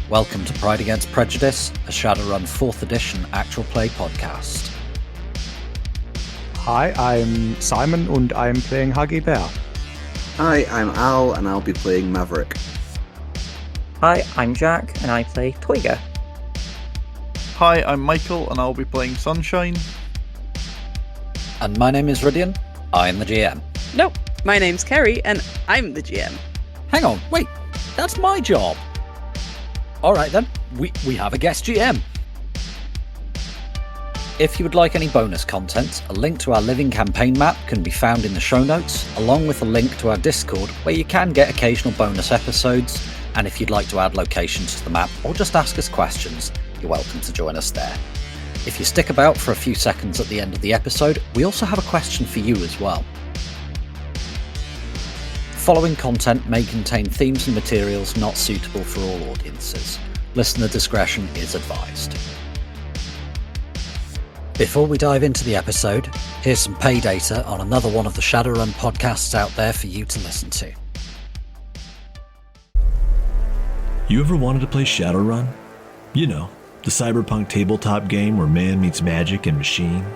Welcome to Pride Against Prejudice, a Shadowrun 4th edition actual play podcast. Hi, I'm Simon and I'm playing Huggy Bear. Hi, I'm Al and I'll be playing Maverick. Hi, I'm Jack and I play Toyga. Hi, I'm Michael and I'll be playing Sunshine. And my name is Rhydian, I'm the GM. Nope, my name's Kerry and I'm the GM. Hang on, wait, that's my job. Alright then, we have a guest GM. If you would like any bonus content, a link to our living campaign map can be found in the show notes, along with a link to our Discord where you can get occasional bonus episodes, and if you'd like to add locations to the map or just ask us questions, you're welcome to join us there. If you stick about for a few seconds at the end of the episode, we also have a question for you as well. Following content may contain themes and materials not suitable for all audiences. Listener discretion is advised. Before we dive into the episode, here's some pay data on another one of the Shadowrun podcasts out there for you to listen to. You ever wanted to play Shadowrun? You know, the cyberpunk tabletop game where man meets magic and machine.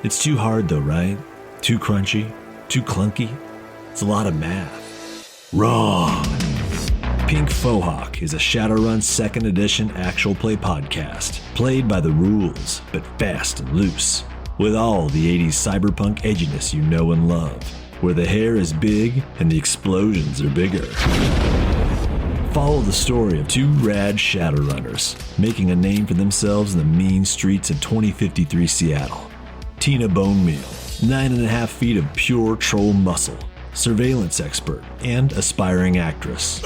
It's too hard though, right? Too crunchy? Too clunky? It's a lot of math. Wrong! Pink Fohawk is a Shadowrun 2nd edition actual play podcast, played by the rules, but fast and loose, with all the 80s cyberpunk edginess you know and love, where the hair is big and the explosions are bigger. Follow the story of two rad Shadowrunners, making a name for themselves in the mean streets of 2053 Seattle. Tina Bonemeal, 9.5 feet of pure troll muscle, surveillance expert, and aspiring actress.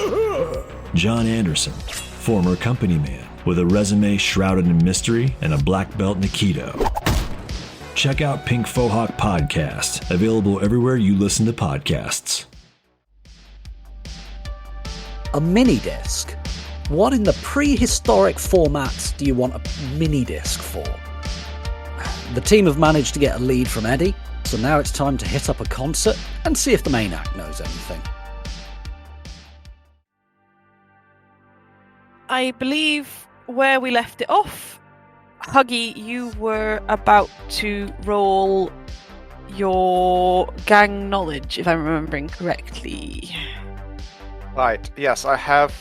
John Anderson, former company man, with a resume shrouded in mystery and a black belt Nikito. Check out Pink Fohawk Podcast, available everywhere you listen to podcasts. A mini-disc? What in the prehistoric formats do you want a mini-disc for? The team have managed to get a lead from Eddie, so now it's time to hit up a concert and see if the main act knows anything. I believe where we left it off, Huggy, you were about to roll your gang knowledge, if I'm remembering correctly. Right, yes, I have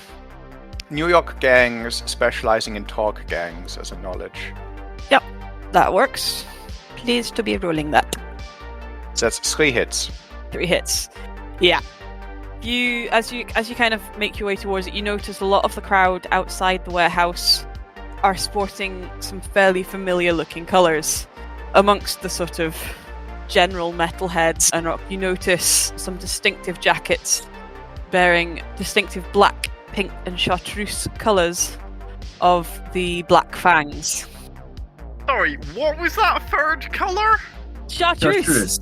New York gangs specializing in talk gangs as a knowledge. Yep, that works. Pleased to be rolling that. So that's 3 hits. 3 hits. Yeah. As you kind of make your way towards it, you notice a lot of the crowd outside the warehouse are sporting some fairly familiar looking colours. Amongst the sort of general metalheads and rock, you notice some distinctive jackets bearing distinctive black, pink and chartreuse colours of the Black Fangs. Sorry, what was that third colour? Chartreuse!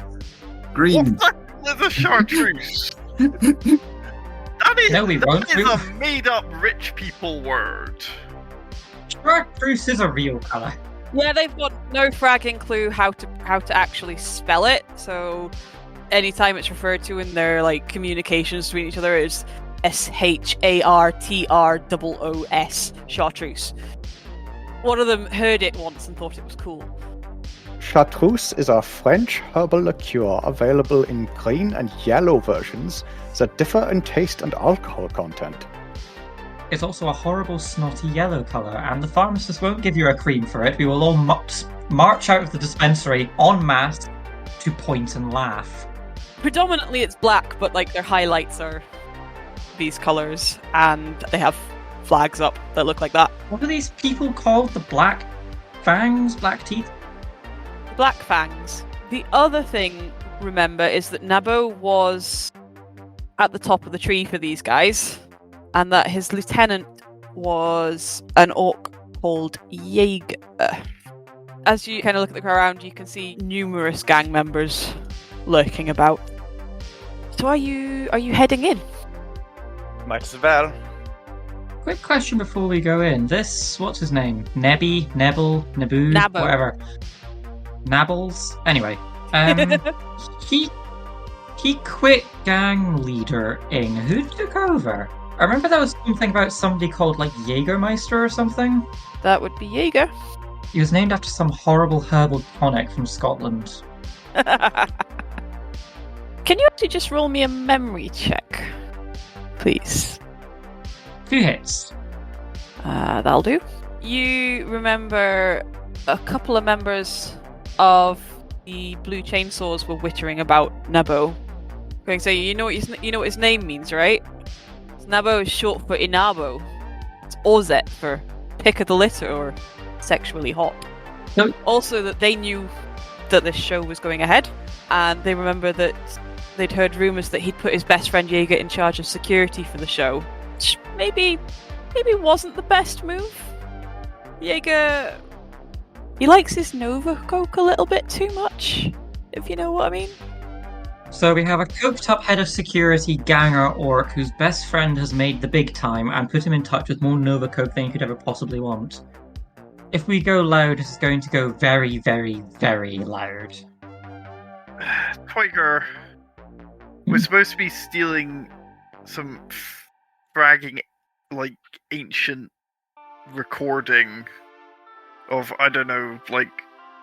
Green. What the hell is a chartreuse? That is, No, we won't. that is a made-up rich people word. Chartreuse is a real colour. Yeah, they've got no fragging clue how to actually spell it, so anytime it's referred to in their like communications between each other, it's SHARTROOS, chartreuse. One of them heard it once and thought it was cool. Chartreuse is a French herbal liqueur available in green and yellow versions that differ in taste and alcohol content. It's also a horrible snotty yellow colour, and the pharmacist won't give you a cream for it. We will all march out of the dispensary en masse to point and laugh. Predominantly it's black, but like their highlights are these colours, and they have flags up that look like that. What are these people called? The Black Fangs? Black Teeth? Black Fangs. The other thing, remember, is that Nabo was at the top of the tree for these guys, and that his lieutenant was an orc called Jaeger. As you kind of look at the crowd around, you can see numerous gang members lurking about. So are you heading in? Might as well. Quick question before we go in. This, what's his name? Nebby? Nebel? Naboo? Nabo. Whatever. Nabbles? Anyway. He quit gang leader-ing. Who took over? I remember there was something about somebody called, like, Jägermeister or something. That would be Jaeger. He was named after some horrible herbal tonic from Scotland. Can you actually just roll me a memory check, please? 2 hits. That'll do. You remember a couple of members of the Blue Chainsaws were wittering about Nabo. Going to say, you know what his name means, right? Nabo is short for Inabo. It's Ozet for pick of the litter or sexually hot. No. Also, that they knew that this show was going ahead, and they remember that they'd heard rumours that he'd put his best friend Jaeger in charge of security for the show. Which maybe wasn't the best move. Jaeger, he likes his Nova Coke a little bit too much, if you know what I mean. So we have a coked-up head of security ganger orc whose best friend has made the big time and put him in touch with more Nova Coke than he could ever possibly want. If we go loud, it's going to go very, very, very loud. Tiger, we're supposed to be stealing some fragging, like, ancient recording of, I don't know, like...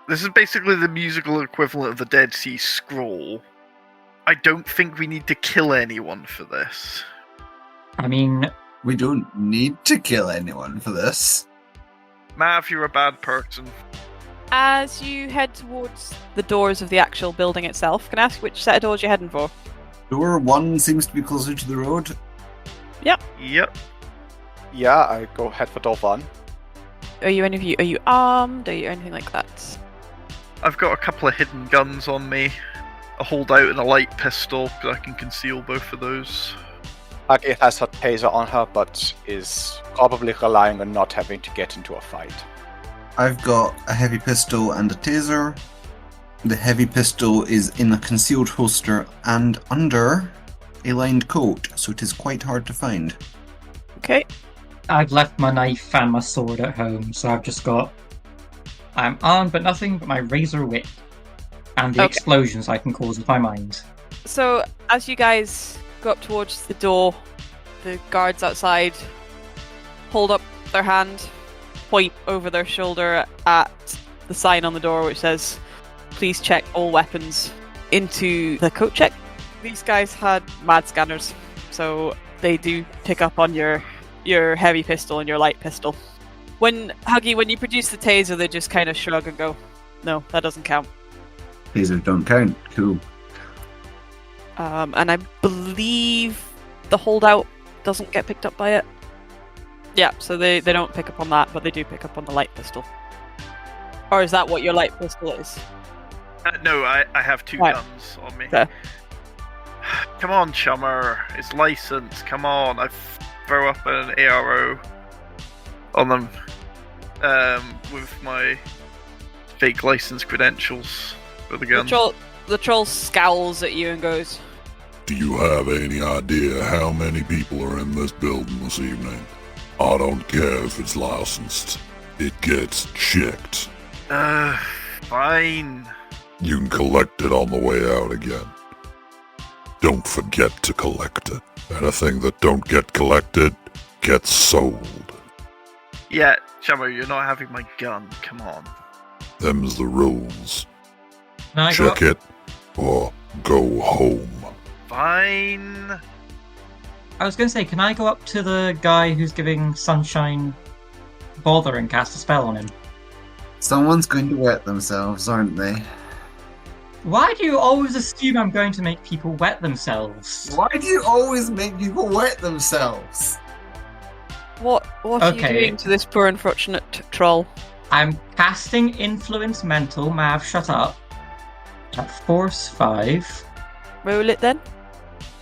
This is basically the musical equivalent of the Dead Sea Scroll. I don't think we need to kill anyone for this. I mean... We don't need to kill anyone for this. Mav, you're a bad person. As you head towards the doors of the actual building itself, can I ask which set of doors you're heading for? Door 1 seems to be closer to the road. Yep. Yeah, I go head for door 1. Are you armed? Are you anything like that? I've got a couple of hidden guns on me. A holdout and a light pistol, because I can conceal both of those. Hagi has her taser on her, but is probably relying on not having to get into a fight. I've got a heavy pistol and a taser. The heavy pistol is in a concealed holster and under a lined coat, so it is quite hard to find. Okay. I've left my knife and my sword at home, so I've just got... I'm armed but nothing but my razor whip. And the explosions I can cause with my mind. So, as you guys go up towards the door, the guards outside hold up their hand, point over their shoulder at the sign on the door which says, "Please check all weapons into the coat check." These guys had mad scanners, so they do pick up on your heavy pistol and your light pistol. When you produce the taser, they just kind of shrug and go, "No, that doesn't count." Tasers don't count. Cool. And I believe the holdout doesn't get picked up by it. Yeah, so they don't pick up on that, but they do pick up on the light pistol. Or is that what your light pistol is? No, I have 2 guns on me. Okay. Come on, chummer. It's licensed. Come on. I throw up an ARO on them with my fake license credentials for the gun. The troll scowls at you and goes, "Do you have any idea how many people are in this building this evening? I don't care if it's licensed. It gets checked. Fine. You can collect it on the way out again. Don't forget to collect it. Anything that don't get collected gets sold." Yeah, chummer, you're not having my gun. Come on. Them's the rules. Check it or go home. Fine. I was going to say, can I go up to the guy who's giving Sunshine bother and cast a spell on him? Someone's going to wet themselves, aren't they? Why do you always assume I'm going to make people wet themselves? Why do you always make people wet themselves? What are you doing to this poor unfortunate troll? I'm casting Influence Mental. Mav, shut up. At Force 5. Roll it then.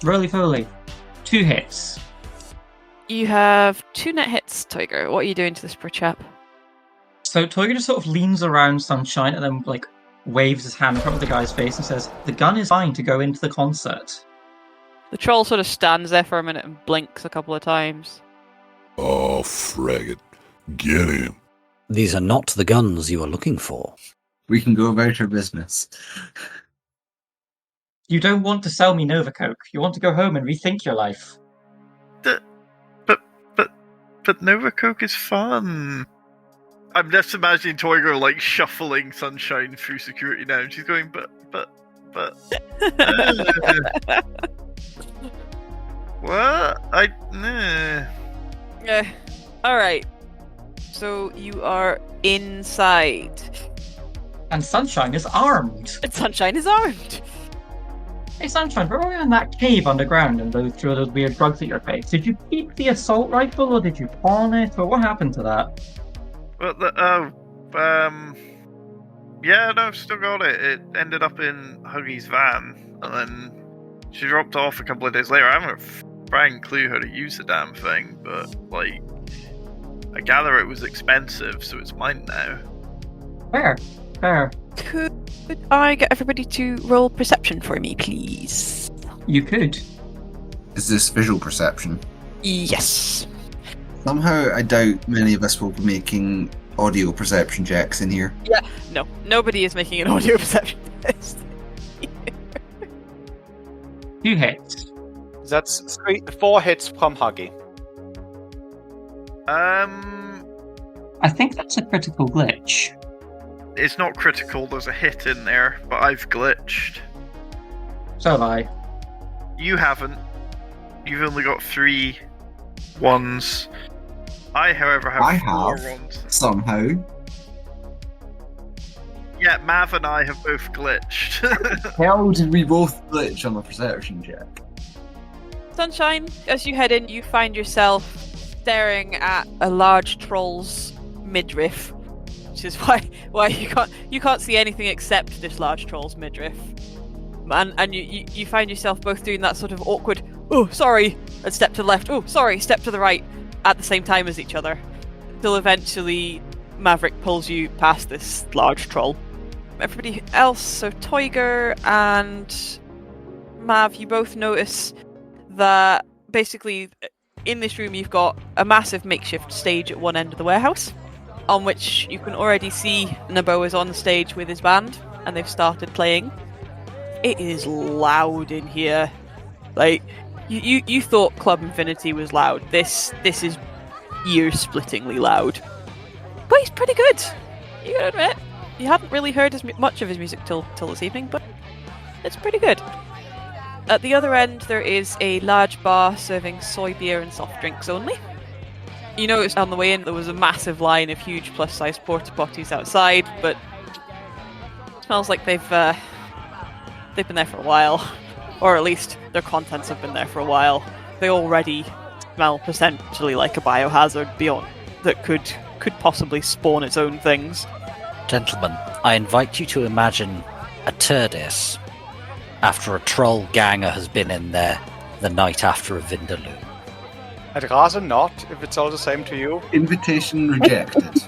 Roly-poly. 2 hits. You have 2 net hits, Tiger. What are you doing to this poor chap? So Toyga just sort of leans around Sunshine and then waves his hand in front of the guy's face and says, "The gun is fine to go into the concert." The troll sort of stands there for a minute and blinks a couple of times. Oh, frag it. Get in. These are not the guns you are looking for. We can go about our business. You don't want to sell me Nova Coke. You want to go home and rethink your life. but Nova Coke is fun. I'm just imagining Toyger like shuffling Sunshine through security now, and she's going, but. What? Alright. So you are inside. And Sunshine is armed. And Sunshine is armed. Hey Sunshine, where were we in that cave underground and those weird drugs at your face? Did you keep the assault rifle or did you pawn it or what happened to that? Well, yeah, no, I've still got it. It ended up in Huggy's van, and then she dropped it off a couple of days later. I haven't a frank clue how to use the damn thing, but, like, I gather it was expensive, so it's mine now. Fair. Could I get everybody to roll perception for me, please? You could. Is this visual perception? Yes. Somehow I doubt many of us will be making audio perception checks in here. Yeah, no. Nobody is making an audio perception test. 2 hits. That's 4 hits from Huggy. I think that's a critical glitch. It's not critical, there's a hit in there, but I've glitched. So have I. You haven't. You've only got 3 ones. I, however, have 4 ones. Somehow. Yeah, Mav and I have both glitched. How did we both glitch on a perception check? Sunshine, as you head in, you find yourself staring at a large troll's midriff, which is why you can't see anything except this large troll's midriff. And you find yourself both doing that sort of awkward, oh, sorry, and step to the left, oh, sorry, step to the right, at the same time as each other, till eventually Maverick pulls you past this large troll. Everybody else, so Toyger and Mav, you both notice that basically in this room you've got a massive makeshift stage at one end of the warehouse, on which you can already see Nabo is on the stage with his band, and they've started playing. It is loud in here. Like, you thought Club Infinity was loud. This is ear-splittingly loud. But he's pretty good. You gotta admit. You hadn't really heard much of his music till this evening, but it's pretty good. At the other end, there is a large bar serving soy beer and soft drinks only. You noticed on the way in there was a massive line of huge plus-size porta potties outside, but it smells like they've been there for a while, or at least their contents have been there for a while. They already smell potentially like a biohazard beyond that could possibly spawn its own things. Gentlemen, I invite you to imagine a Turdis after a troll ganger has been in there the night after a Vindaloo. I'd rather not, if it's all the same to you. Invitation rejected.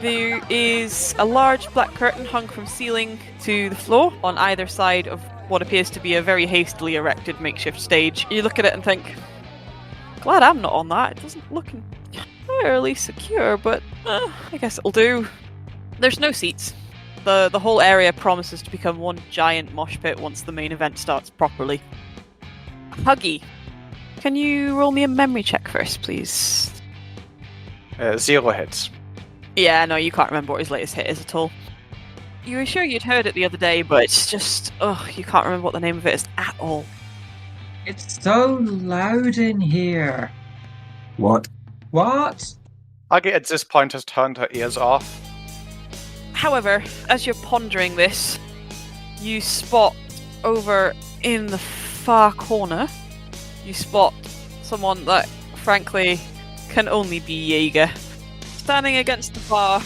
There is a large black curtain hung from ceiling to the floor on either side of what appears to be a very hastily erected makeshift stage. You look at it and think, glad I'm not on that. It doesn't look entirely secure, but I guess it'll do. There's no seats. The whole area promises to become one giant mosh pit once the main event starts properly. Huggy, can you roll me a memory check first, please? 0 hits. Yeah, no, you can't remember what his latest hit is at all. You were sure you'd heard it the other day, but it's just, you can't remember what the name of it is at all. It's so loud in here. What? Huggy at this point has turned her ears off. However, as you're pondering this, you spot over in the far corner, you spot someone that, frankly, can only be Jaeger. Standing against the bar,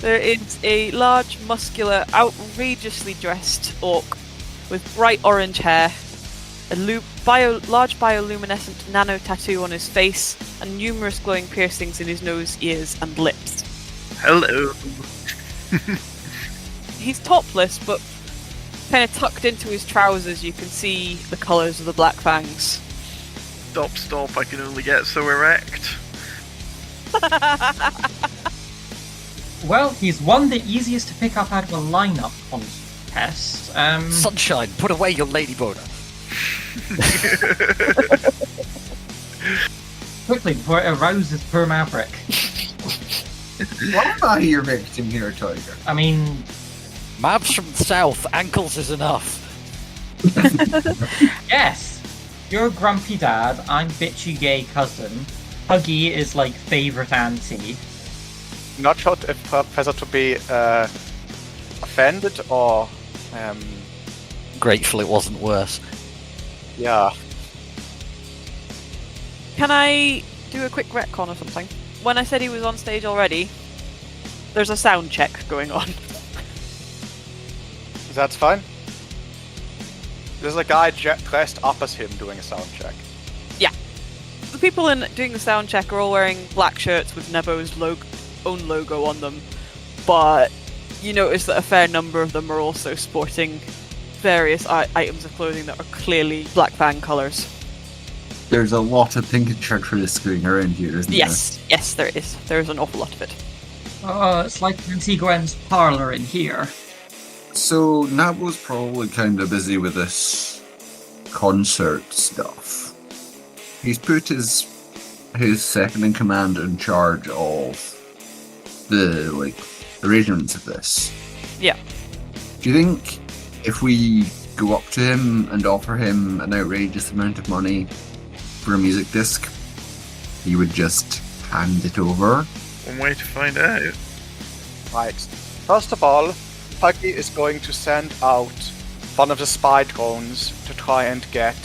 there is a large, muscular, outrageously dressed orc with bright orange hair, a large bioluminescent nano tattoo on his face, and numerous glowing piercings in his nose, ears, and lips. Hello. He's topless, but kind of tucked into his trousers you can see the colours of the Black Fangs. Stop, I can only get so erect. Well, he's won the easiest to pick up out of a lineup contest. Sunshine, put away your lady boner. Quickly, before it arouses per Maverick. Why am I your victim here, Tiger? I mean... Mavs from the south, ankles is enough. Yes! You're grumpy dad, I'm bitchy gay cousin. Huggy is like favourite auntie. Not sure if Professor to be offended or... Grateful it wasn't worse. Yeah. Can I do a quick retcon or something? When I said he was on stage already, there's a sound check going on. That's fine. There's a guy dressed up as him doing a sound check. Yeah. The people doing the sound check are all wearing black shirts with Nebo's own logo on them, but you notice that a fair number of them are also sporting various items of clothing that are clearly Black Fang colours. There's a lot of pink and chartreuse going around here, isn't there? Yes, there is. There's an awful lot of it. Oh, it's like Nancy Gwen's parlour in here. So Nabo's probably kind of busy with this concert stuff. He's put his second in command in charge of the arrangements of this. Yeah. Do you think if we go up to him and offer him an outrageous amount of money for a music disc, he would just hand it over? One way to find out. Right. First of all, Huggy is going to send out one of the spy drones to try and get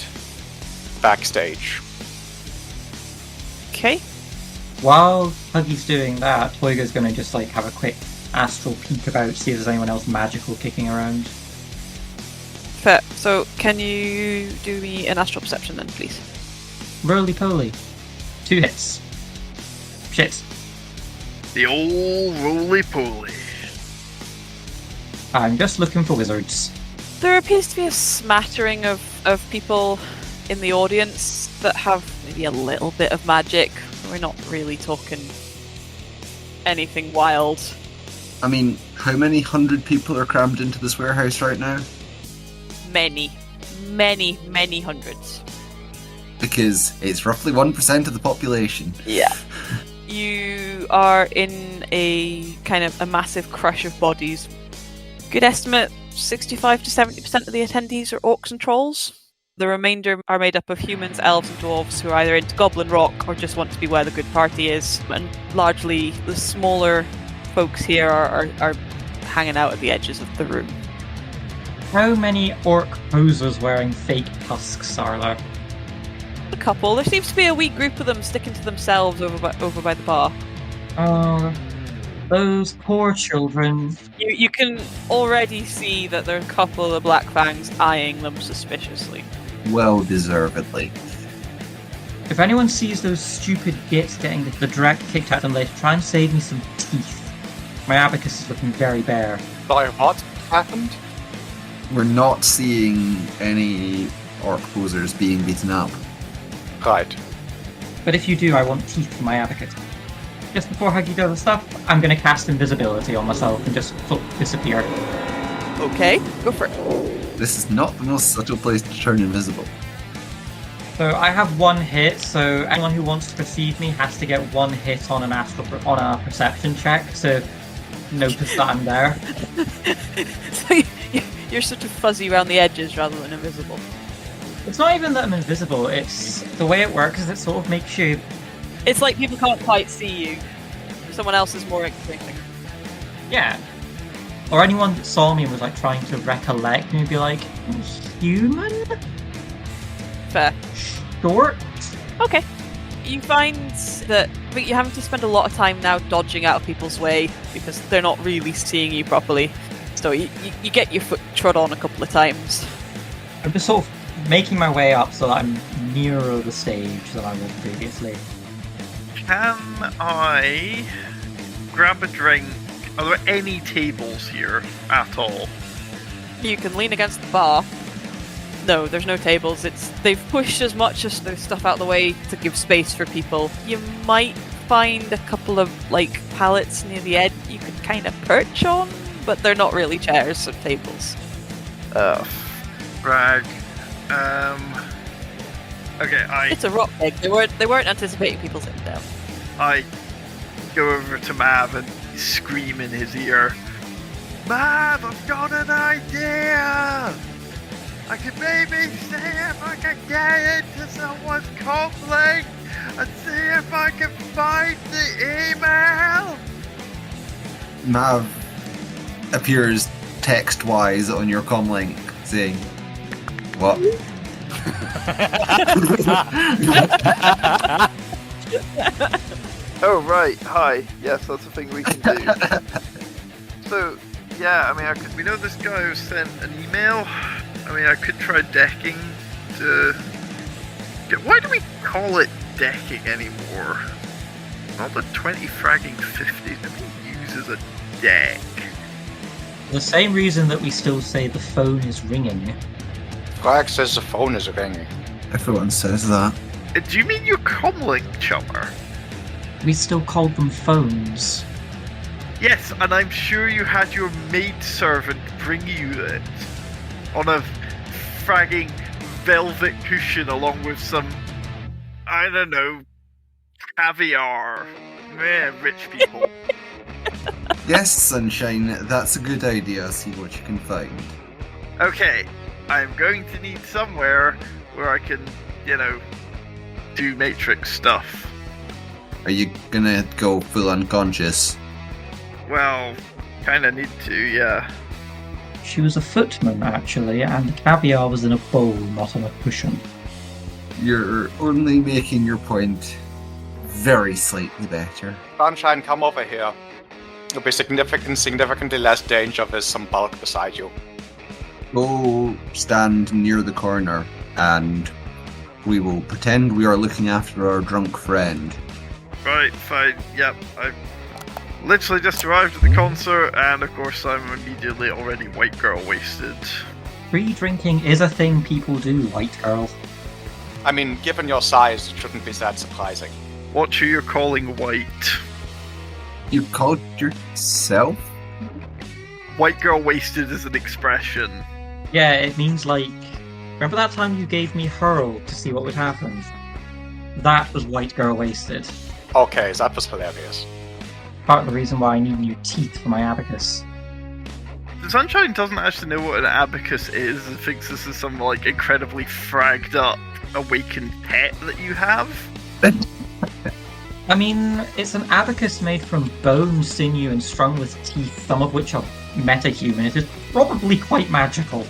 backstage. Okay. While Huggy's doing that, Toyga's gonna just have a quick astral peek about, see if there's anyone else magical kicking around. Fair. So, can you do me an astral perception then, please? Roly-poly. 2 hits. Shit. The old roly-poly. I'm just looking for wizards. There appears to be a smattering of people in the audience that have maybe a little bit of magic. We're not really talking anything wild. I mean, how many hundred people are crammed into this warehouse right now? Many hundreds. Because it's roughly 1% of the population. Yeah. You are in a kind of a massive crush of bodies. Good estimate, 65 to 70% of the attendees are orcs and trolls. The remainder are made up of humans, elves and dwarves who are either into Goblin Rock or just want to be where the good party is. And largely the smaller folks here are hanging out at the edges of the room. How many orc posers wearing fake tusks are there? A couple. There seems to be a wee group of them sticking to themselves over by the bar. Oh, those poor children. You can already see that there are a couple of Black Fangs eyeing them suspiciously. Well deservedly. If anyone sees those stupid gits getting the direct kicked at them later, try and save me some teeth. My abacus is looking very bare. Sorry, what happened? We're not seeing any orc posers being beaten up. Right. But if you do, I want teeth for my abacus. Just before Huggy does the stuff, I'm going to cast invisibility on myself and just disappear. Okay, go for it. This is not the most subtle place to turn invisible. So I have 1 hit, so anyone who wants to perceive me has to get 1 hit on a perception check, so notice that I'm there. So you're sort of fuzzy around the edges rather than invisible. It's not even that I'm invisible, it's the way it works is it sort of makes you... It's like people can't quite see you. Someone else is more exciting. Yeah. Or anyone that saw me and was trying to recollect me would be like, human? Fair. Short? Okay. You find that you're having to spend a lot of time now dodging out of people's way because they're not really seeing you properly. So you get your foot trod on a couple of times. I'm just sort of making my way up so that I'm nearer the stage than I was previously. Can I grab a drink? Are there any tables here at all? You can lean against the bar. No, there's no tables. They've pushed as much as their stuff out of the way to give space for people. You might find a couple of pallets near the edge you could kind of perch on, but they're not really chairs or tables. Brag. Okay, It's a rock egg. They weren't anticipating people sitting down. I go over to Mav and scream in his ear, Mav, I've got an idea! I can maybe see if I can get into someone's comlink and see if I can find the email! Mav appears text-wise on your comlink saying, what? Oh, right, hi. Yes, that's a thing we can do. So, yeah, I mean, we know this guy who sent an email. I mean, I could try decking to... Why do we call it decking anymore? Not the 20 fragging 50s. Nobody uses a deck. The same reason that we still say the phone is ringing. Greg says the phone is ringing. Everyone says that. Do you mean your comlink chummer? We still call them phones. Yes, and I'm sure you had your maidservant bring you it on a fragging velvet cushion along with some, I don't know, caviar. Man, rich people. Yes, Sunshine, that's a good idea. See what you can find. Okay, I'm going to need somewhere where I can, do Matrix stuff. Are you gonna go full unconscious? Well, kinda need to, yeah. She was a footman, actually, and the caviar was in a bowl, not on a cushion. You're only making your point very slightly better. Sunshine, come over here. You'll be significantly less danger with some bulk beside you. Go stand near the corner, and we will pretend we are looking after our drunk friend. Right, fine, yep. I literally just arrived at the concert, and of course I'm immediately already white girl wasted. Free drinking is a thing people do, white girl. I mean, given your size, it shouldn't be that surprising. What you're calling white? You called yourself? White girl wasted is an expression. Yeah, it means like... Remember that time you gave me hurl to see what would happen? That was white girl wasted. Okay, that was hilarious. Part of the reason why I need new teeth for my abacus. Sunshine doesn't actually know what an abacus is and thinks this is some incredibly fragged up awakened pet that you have. I mean, it's an abacus made from bone, sinew, and strung with teeth, some of which are metahuman. It is probably quite magical.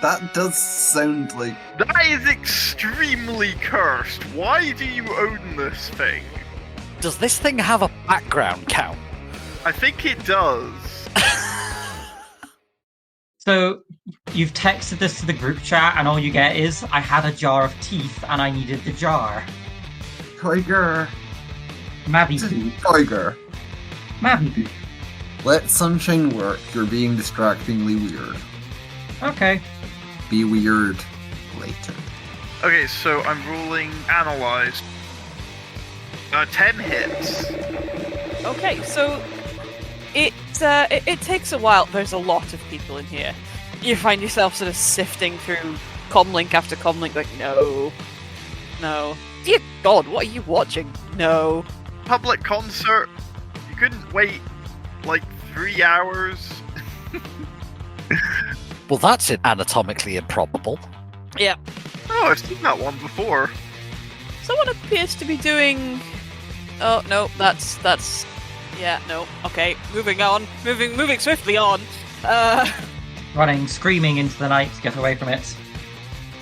That does sound like... That is extremely cursed. Why do you own this thing? Does this thing have a background count? I think it does. So, you've texted this to the group chat, and all you get is, I had a jar of teeth, and I needed the jar. Tiger. Mabby-boo. Tiger. Mabby-boo. Let Sunshine work. You're being distractingly weird. Okay. Be weird later. Okay, so I'm rolling Analyze. 10 hits. Okay, so it takes a while. There's a lot of people in here. You find yourself sort of sifting through comlink after comlink, like, no. Dear God, what are you watching? No. Public concert. You couldn't wait 3 hours. Well, that's anatomically improbable. Yeah. Oh, I've seen that one before. Someone appears to be doing... Oh, no, that's... Yeah, no. Okay, moving on. Moving swiftly on. Running, screaming into the night to get away from it.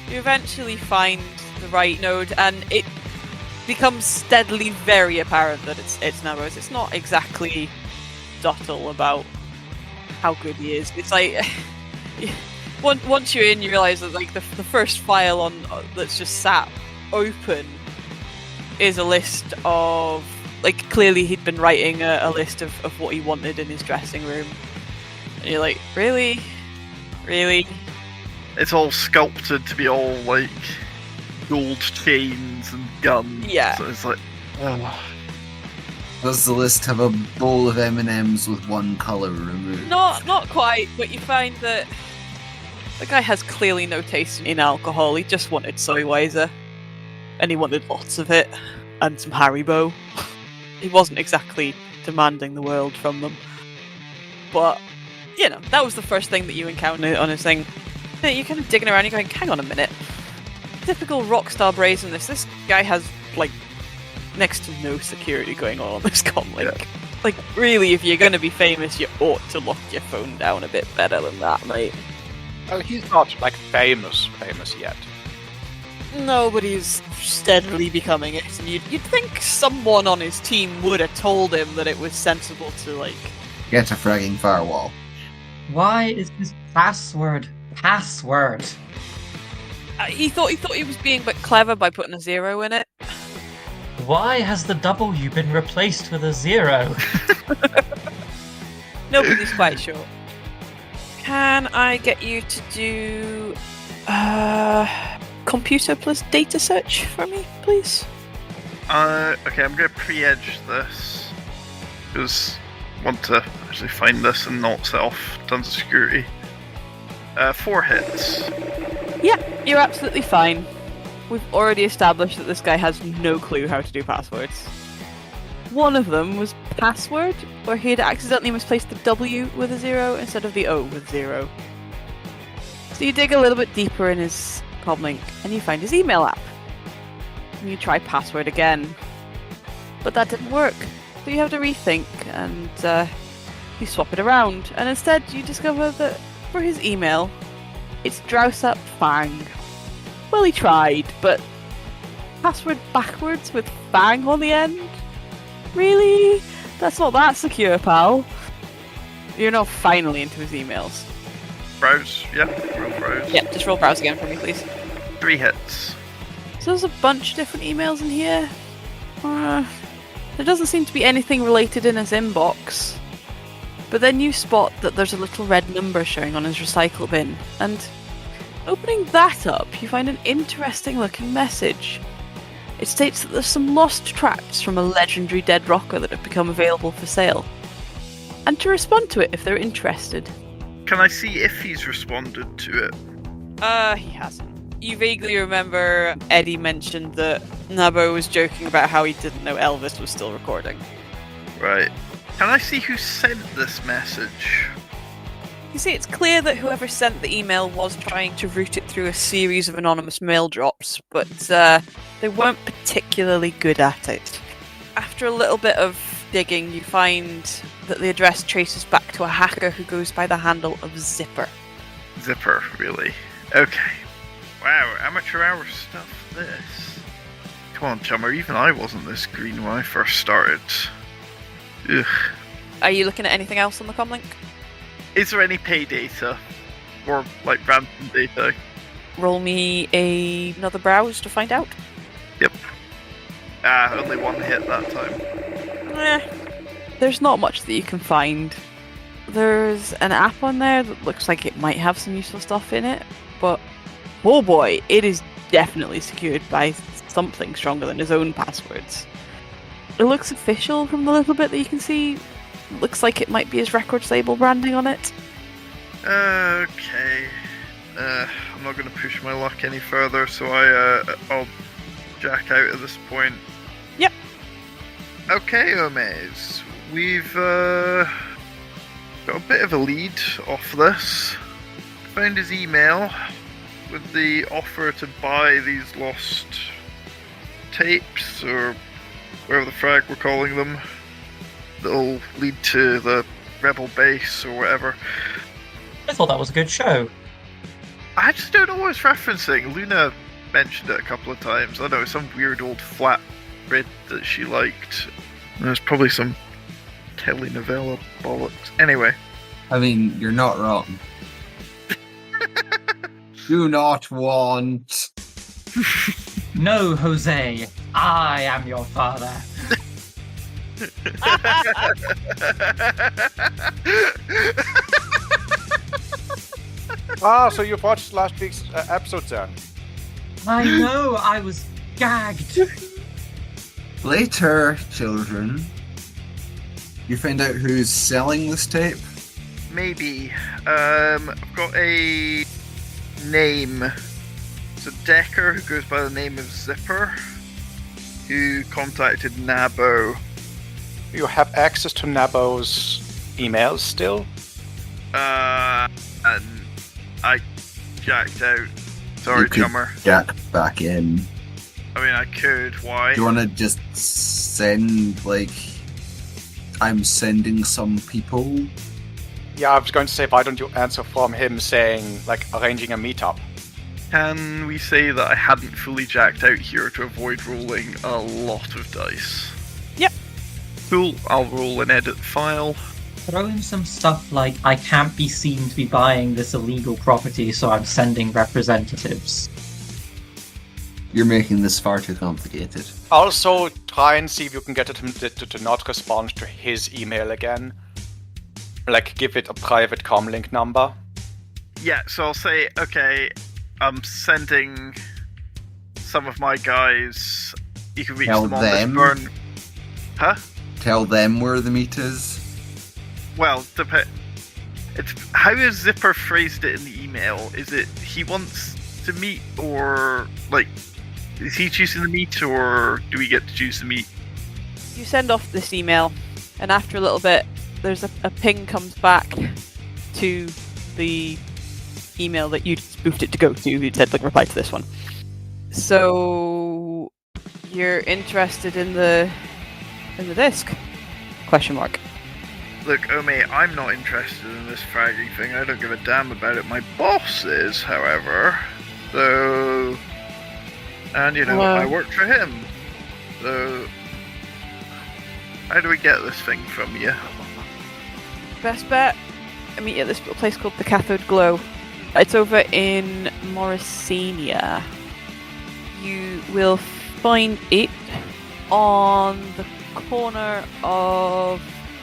You eventually find the right node, and it becomes steadily very apparent that it's Narrows. It's not exactly subtle about how good he is. It's like... Once you're in, you realise that the first file on that's just sat open is a list of clearly he'd been writing a list of what he wanted in his dressing room, and you're like, really? It's all sculpted to be all gold chains and guns. Yeah. So it's like, oh. Does the list have a bowl of M&Ms with one colour removed? Not quite, but you find that the guy has clearly no taste in alcohol. He just wanted soy wiser. and he wanted lots of it, and some Haribo. He wasn't exactly demanding the world from them. But, you know, that was the first thing that you encountered on his thing. You're kind of digging around, you're going, hang on a minute. Typical rockstar brazenness. This guy has, like, next to no security going on this comlink. Yeah. Like, really, if you're going to be famous, you ought to lock your phone down a bit better than that, mate. Oh, he's not, like, famous yet. No, but he's steadily becoming it. And you'd think someone on his team would have told him that it was sensible to, like... Get a fragging firewall. Why is his password? He thought he was being a bit clever by putting a 0 in it. Why has the W been replaced with a 0? Nobody's quite sure. Can I get you to do computer plus data search for me, please? Okay, I'm going to pre-edge this because I want to actually find this and not set off tons of security. 4 hits. Yeah, you're absolutely fine. We've already established that this guy has no clue how to do passwords. One of them was password, where he had accidentally misplaced the W with a 0 instead of the O with 0. So you dig a little bit deeper in his comlink, and you find his email app. And you try password again. But that didn't work. So you have to rethink, and you swap it around. And instead you discover that for his email, it's Drowse Up Fang. Well, he tried, but password backwards with Fang on the end? Really? That's not that secure, pal. You're now finally into his emails. Browse, yeah, roll browse. Yeah, just roll browse again for me, please. 3 hits. So there's a bunch of different emails in here. There doesn't seem to be anything related in his inbox. But then you spot that there's a little red number showing on his recycle bin, and opening that up, you find an interesting looking message. It states that there's some lost tracks from a legendary dead rocker that have become available for sale, and to respond to it if they're interested. Can I see if he's responded to it? He hasn't. You vaguely remember Eddie mentioned that Nabo was joking about how he didn't know Elvis was still recording. Right. Can I see who sent this message? You see, it's clear that whoever sent the email was trying to route it through a series of anonymous mail drops, but they weren't particularly good at it. After a little bit of digging, you find that the address traces back to a hacker who goes by the handle of Zipper. Zipper, really? Okay. Wow, amateur hour stuff, this. Come on, chummer, even I wasn't this green when I first started. Ugh. Are you looking at anything else on the comlink? Is there any pay data? Or, like, random data? Roll me another browse to find out. Yep. Only 1 hit that time. There's not much that you can find. There's an app on there that looks like it might have some useful stuff in it, but oh boy, it is definitely secured by something stronger than his own passwords. It looks official from the little bit that you can see. It looks like it might be his records label branding on it. Okay. I'm not going to push my luck any further, so I'll jack out at this point. Yep. Okay, Omaze. We've got a bit of a lead off this. Found his email with the offer to buy these lost tapes, or whatever the frag we're calling them, that'll lead to the rebel base or whatever. I thought that was a good show. I just don't know what it's referencing. Luna mentioned it a couple of times. I know, some weird old flat grid that she liked. There's probably some telenovela bollocks. Anyway. I mean, you're not wrong. Do not want... No, Jose. I am your father. So you watched last week's episode then? I know, I was gagged. Later, children. You find out who's selling this tape? Maybe. I've got a name. So Decker, who goes by the name of Zipper, who contacted Nabo. You have access to Nabo's emails still? And I jacked out. Sorry, You could chummer. jack back in. I mean, I could. Why? Do you want to just send, like... I'm sending some people? Yeah, I was going to say, why don't you answer from him saying, like, arranging a meetup? Can we say that I hadn't fully jacked out here to avoid rolling a lot of dice? Yep. Cool, I'll roll and edit the file. Throw in some stuff like, I can't be seen to be buying this illegal property, so I'm sending representatives. You're making this far too complicated. Also, try and see if you can get him to not respond to his email again. Like, give it a private comlink number. Yeah, so I'll say, okay, I'm sending some of my guys. You can reach Tell them on them? this burn. Huh? Tell them where the meet is? Well, it's how has Zipper phrased it in the email? Is it he wants to meet, or like is he choosing the meet, or do we get to choose the meet? You send off this email, and after a little bit, there's a ping comes back to the email that you spoofed it to go to. You said, like, reply to this one. So you're interested in the disc? Question mark. Look, Ome, I'm not interested in this fragging thing. I don't give a damn about it. My boss is, however. So, and you know, I work for him. So, how do we get this thing from you? Best bet, I meet you at this little place called the Cathode Glow. It's over in Morrisania. You will find it on the corner of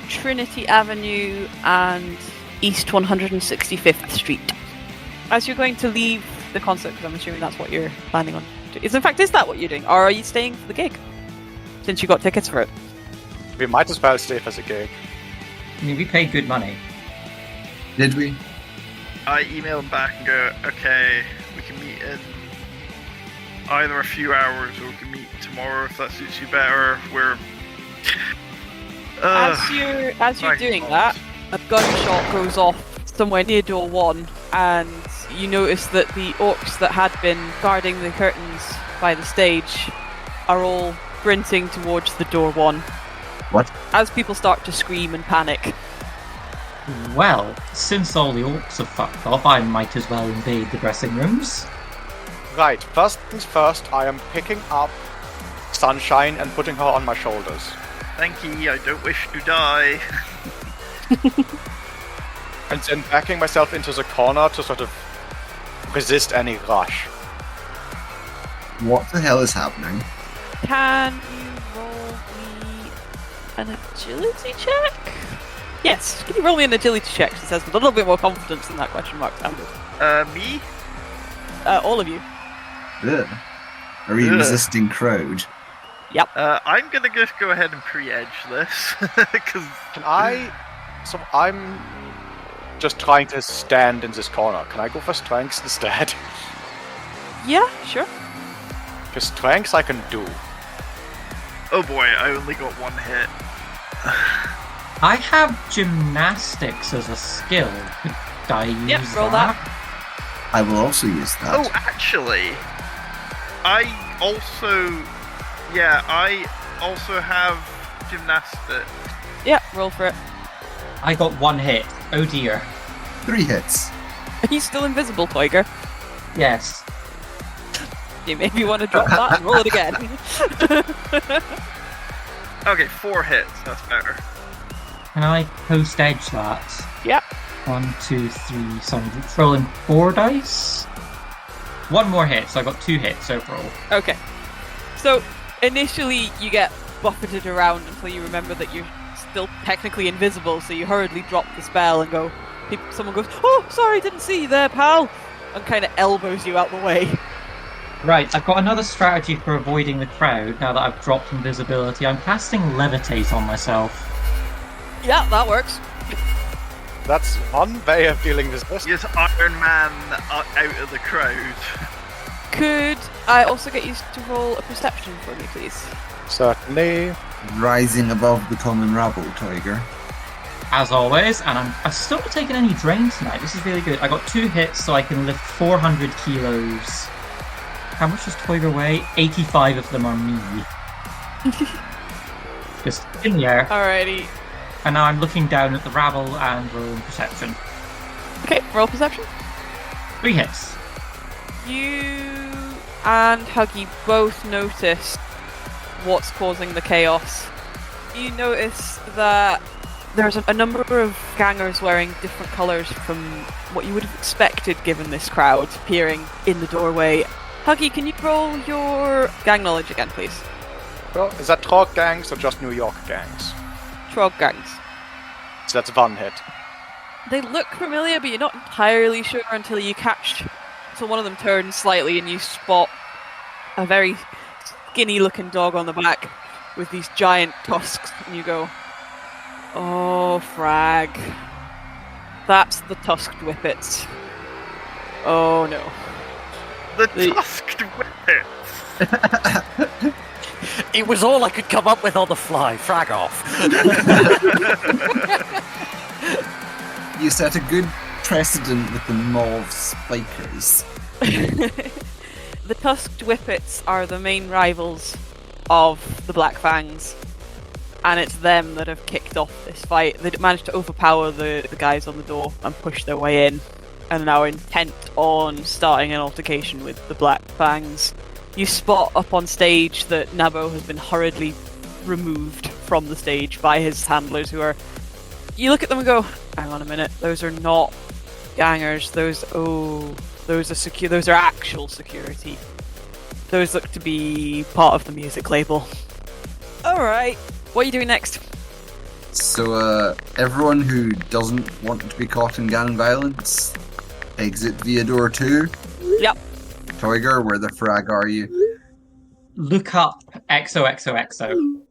Trinity Avenue and East 165th Street. As you're going to leave the concert, because I'm assuming that's what you're planning on doing. In fact, is that what you're doing? Or are you staying for the gig? Since you got tickets for it. We might as well stay for the gig. I mean, we paid good money. Did we? I email him back and go, okay, we can meet in either a few hours or we can meet tomorrow if that suits you better. We're... As you're doing that, a gunshot goes off somewhere near door 1, and you notice that the orcs that had been guarding the curtains by the stage are all sprinting towards the door 1. What? As people start to scream and panic. Well, since all the orcs have fucked off, I might as well invade the dressing rooms. Right, first things first, I am picking up Sunshine and putting her on my shoulders. Thank you, I don't wish to die. And then backing myself into the corner to sort of resist any rush. What the hell is happening? Can you roll me an agility check? Yes, can you roll me an agility check? She says with a little bit more confidence than that question mark sounded. Me? All of you. Ugh. Are we resisting crowd? Yep. I'm gonna just go ahead and pre-edge this, because... Can I... So I'm just trying to stand in this corner. Can I go for strengths instead? Yeah, sure. Because strengths I can do. Oh boy, I only got one hit. I have gymnastics as a skill. Could I use roll that. I will also use that. Oh, actually, I also have gymnastics. Yeah, roll for it. I got 1 hit. Oh dear. 3 hits. Are you still invisible, Toiger? Yes. You maybe want to drop that and roll it again. Okay, 4 hits, that's better. Can I post edge that? Yep. 1, 2, 3, so I'm rolling 4 dice? 1 more hit, so I got 2 hits overall. Okay. So, initially you get buffeted around until you remember that you're still technically invisible, so you hurriedly drop the spell and go... Someone goes, oh, sorry, didn't see you there, pal! And kind of elbows you out the way. Right, I've got another strategy for avoiding the crowd now that I've dropped invisibility. I'm casting Levitate on myself. Yeah, that works. That's one way of dealing with this. Yes, Iron Man out of the crowd. Could I also get you to roll a perception for me, please? Certainly. Rising above the common rabble, Tiger. As always, and I've still not taken any drain tonight. This is really good. I got 2 hits, so I can lift 400 kilos. How much does Toiger weigh? 85 of them are me. Just in the air. Alrighty. And now I'm looking down at the rabble and rolling perception. Okay, roll perception. 3 hits. You and Huggy both notice what's causing the chaos. You notice that there's a number of gangers wearing different colours from what you would have expected given this crowd appearing in the doorway. Huggy, can you roll your gang knowledge again, please? Well, is that Trog gangs or just New York gangs? Trog gangs. So that's 1 hit. They look familiar, but you're not entirely sure until you catch. So one of them turns slightly and you spot a very skinny-looking dog on the back with these giant tusks, and you go, "Oh, frag. That's the tusked whippets. Oh no." The tusked whippets! It was all I could come up with on the fly. Frag off. You set a good precedent with the mauve spikers. The tusked whippets are the main rivals of the Black Fangs, and it's them that have kicked off this fight. They managed to overpower the guys on the door and push their way in, and are now intent on starting an altercation with the Black Fangs. You spot up on stage that Nabo has been hurriedly removed from the stage by his handlers, who are... You look at them and go, hang on a minute, those are not gangers, those are actual security. Those look to be part of the music label. Alright, what are you doing next? So, everyone who doesn't want to be caught in gang violence, exit via door 2. Yep. Tiger, where the frag are you? Look up XOXOXO.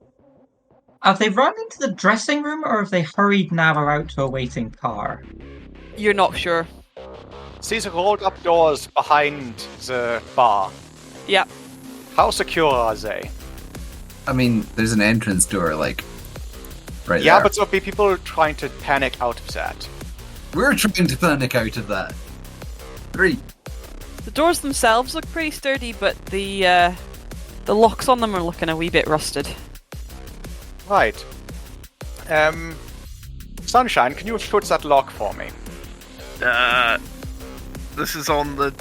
Have they run into the dressing room, or have they hurried Nava out to a waiting car? You're not sure. See the rolled up doors behind the bar. Yep. How secure are they? I mean, there's an entrance door, like, right Yeah, there. but there'll be people trying to panic out of that. We're trying to panic out of that. 3. The doors themselves look pretty sturdy, but the locks on them are looking a wee bit rusted. Right. Sunshine, can you shoot that lock for me? This is on the...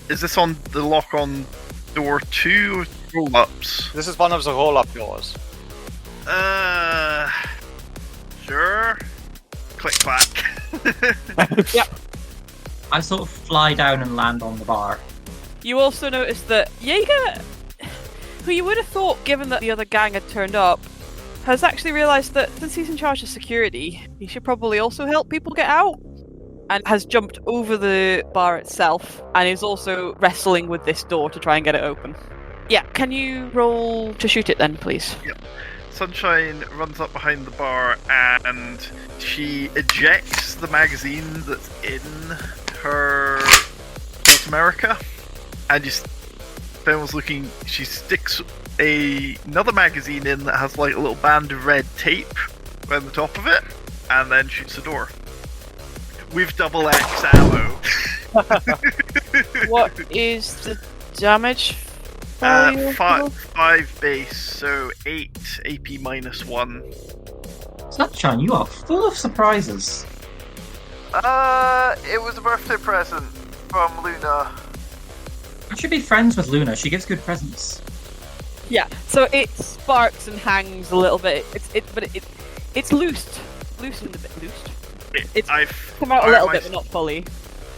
Is this on the lock on door 2 or roll-ups? This is one of the roll-up doors. Sure. Click-clack. Yep. I sort of fly down and land on the bar. You also notice that Jaeger, who you would have thought, given that the other gang had turned up, has actually realised that since he's in charge of security, he should probably also help people get out, and has jumped over the bar itself, and is also wrestling with this door to try and get it open. Yeah, can you roll to shoot it then, please? Yep. Sunshine runs up behind the bar and she ejects the magazine that's in her North America, and just Ben was looking. She sticks another magazine in that has like a little band of red tape around the top of it, and then shoots the door. With double X ammo. What is the damage? value? 5 base, so 8 AP minus 1. Sunshine, you are full of surprises. It was a birthday present from Luna. I should be friends with Luna. She gives good presents. Yeah, so it sparks and hangs a little bit. It's loosened a bit. It's come out a little bit, but not fully.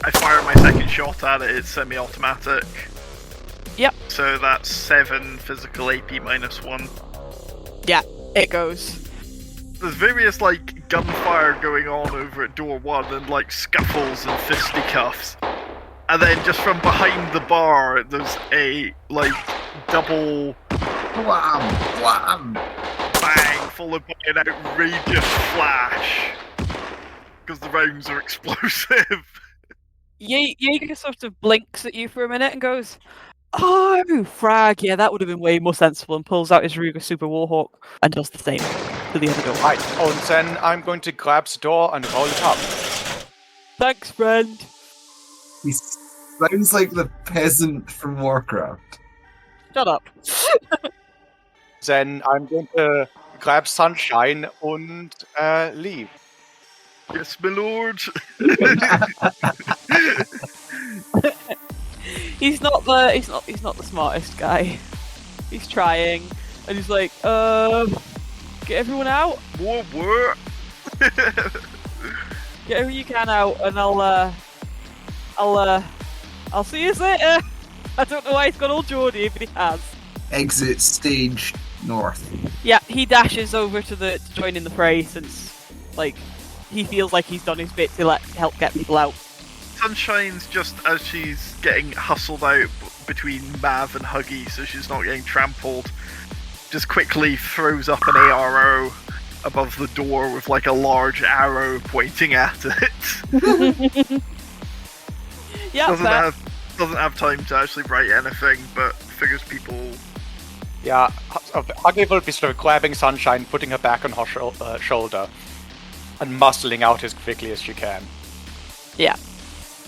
I fire my second shot at it. It's semi-automatic. Yep. So that's 7 physical AP minus 1. Yeah, it goes. There's various like gunfire going on over at door 1 and like scuffles and fisticuffs. And then just from behind the bar, there's a like double Wham! Wham! bang followed by an outrageous flash. Because the rounds are explosive. Jaeger sort of blinks at you for a minute and goes, Oh, frag! Yeah, that would have been way more sensible. And pulls out his Ruger Super Warhawk and does the same to the other door. Right, and then I'm going to grab the door and roll it up. Thanks, friend. He sounds like the peasant from Warcraft. Shut up. Then I'm going to grab Sunshine and leave. Yes, my lord. He's not the smartest guy. He's trying, and he's like, get everyone out. What? Get who you can out, and I'll see you later. I don't know why he's got all Geordie, but he has. Exit stage north. Yeah, he dashes over to join in the fray since, like, he feels like he's done his bit to help get people out. Sunshine's just as she's getting hustled out between Mav and Huggy, so she's not getting trampled. Just quickly throws up an ARO above the door with like a large arrow pointing at it. Yeah, doesn't have time to actually write anything, but figures people. Yeah, Huggy will be sort of grabbing Sunshine, putting her back on her shoulder, and muscling out as quickly as she can. Yeah.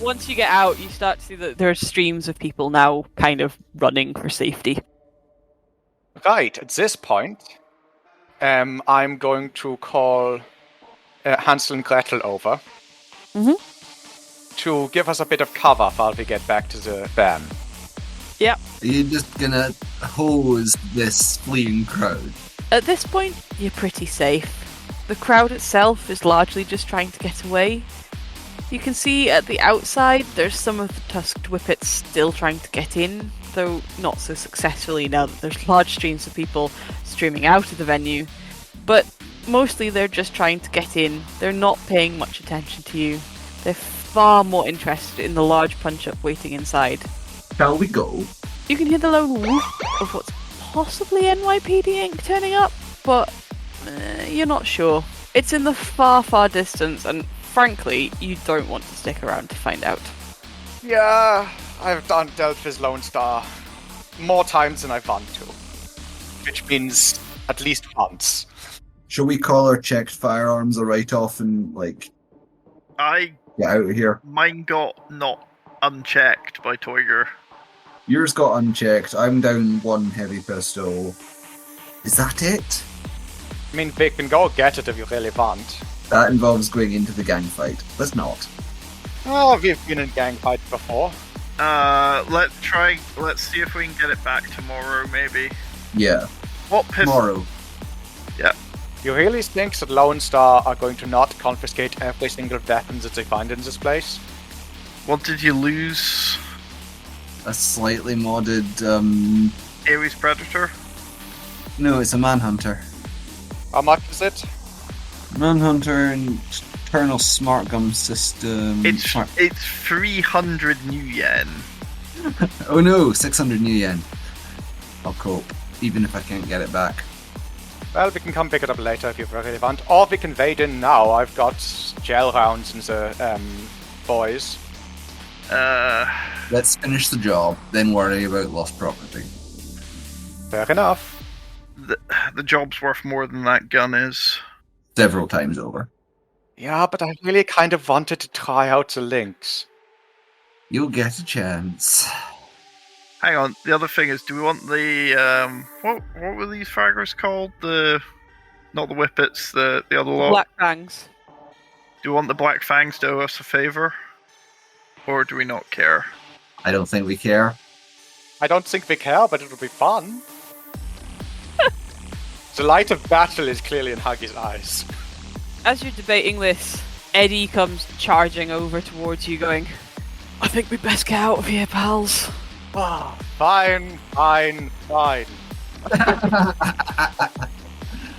Once you get out, you start to see that there are streams of people now kind of running for safety. Right, at this point, I'm going to call Hansel and Gretel over to give us a bit of cover while we get back to the van. Yep. Are you just gonna hose this fleeing crowd? At this point, you're pretty safe. The crowd itself is largely just trying to get away. You can see at the outside there's some of the tusked whippets still trying to get in, though not so successfully now that there's large streams of people streaming out of the venue. But mostly they're just trying to get in. They're not paying much attention to you. They're far more interested in the large punch-up waiting inside. Shall we go? You can hear the lone whoop of what's possibly NYPD Inc. turning up, but you're not sure. It's in the far, far distance, and frankly, you don't want to stick around to find out. Yeah, I've dealt with Lone Star more times than I want to. Which means at least once. Shall we call our checked firearms a write-off and, like, get out of here? Mine got not unchecked by Toiger. Yours got unchecked. I'm down one heavy pistol. Is that it? I mean, we can go get it if you really want. That involves going into the gang fight. Let's not. Oh, we've been in gang fights before. Let's see if we can get it back tomorrow, maybe. Yeah. What pistol? Tomorrow. Yeah. You really think that Lone Star are going to not confiscate every single weapon that they find in this place? What did you lose? A slightly modded, Ares Predator? No, it's a Manhunter. How much is it? Manhunter and internal smart gun system. It's 300 new yen. Oh no, 600 new yen. I'll cope, even if I can't get it back. Well, we can come pick it up later if you really want. Or we can wade in now. I've got gel rounds in the boys. Let's finish the job, then worry about lost property. Fair enough. The job's worth more than that gun is. Several times over. Yeah, but I really kind of wanted to try out the links. You'll get a chance. Hang on, the other thing is, do we want the, what were these fraggers called? Not the whippets, the other lot? Black Fangs. Do we want the Black Fangs to owe us a favour? Or do we not care? I don't think we care. I don't think we care, but it'll be fun. The light of battle is clearly in Huggy's eyes. As you're debating this, Eddie comes charging over towards you going, I think we'd best get out of here, pals. Ah, fine.